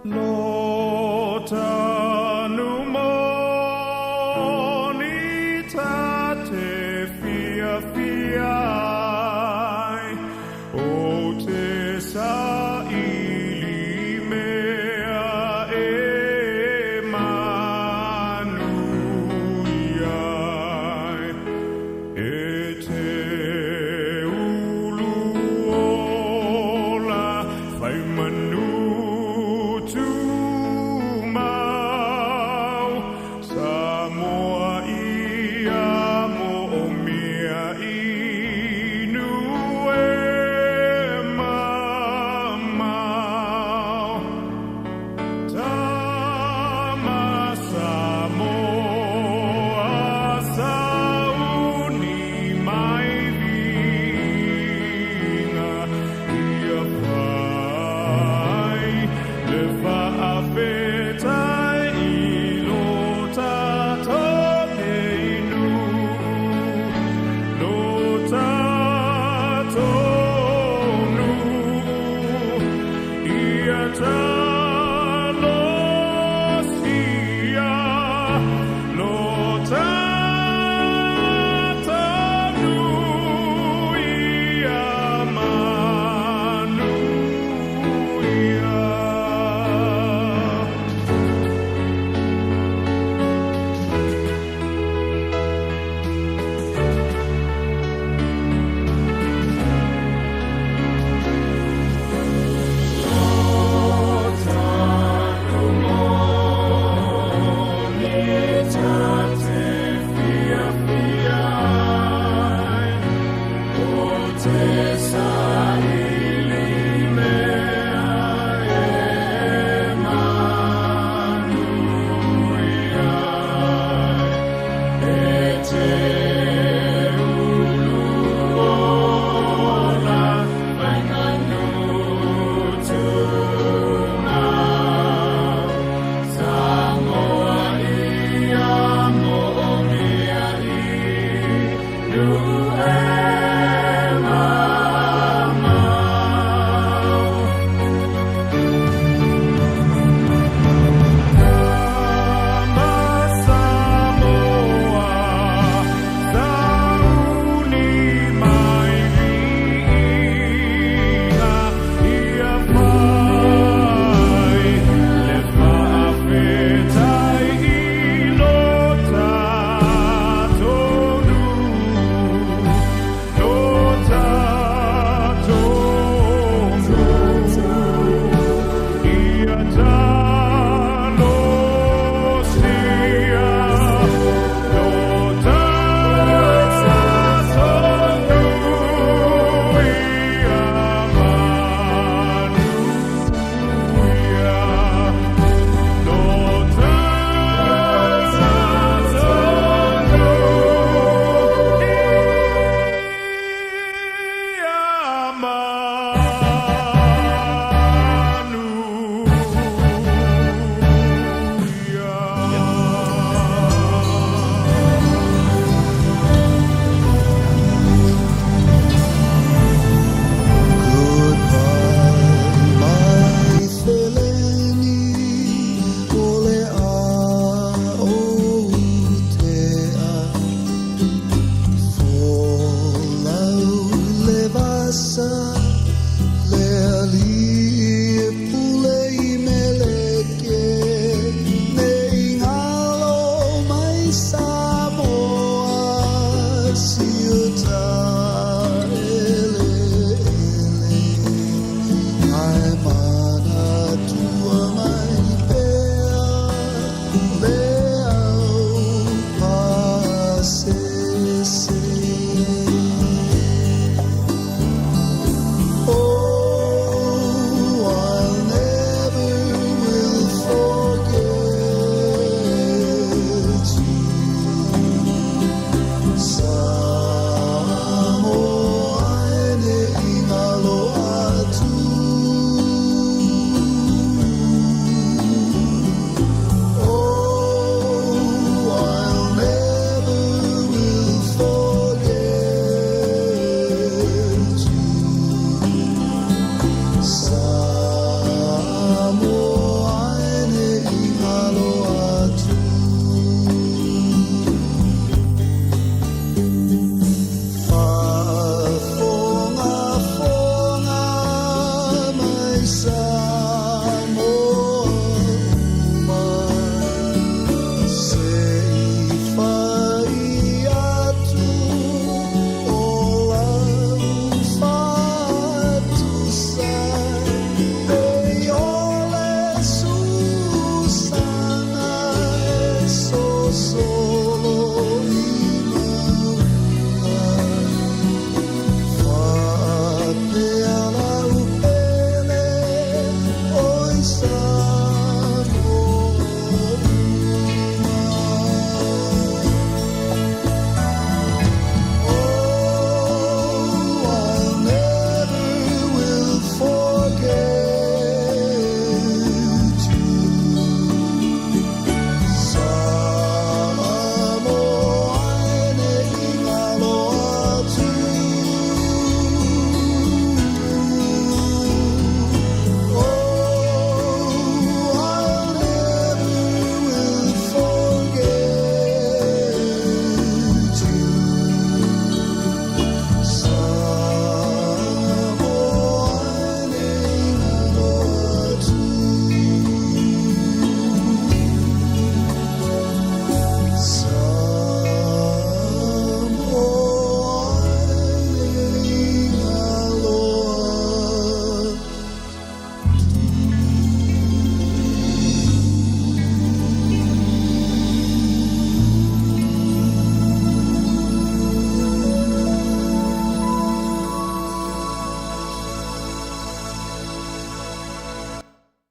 No Taunuu moni tate fi So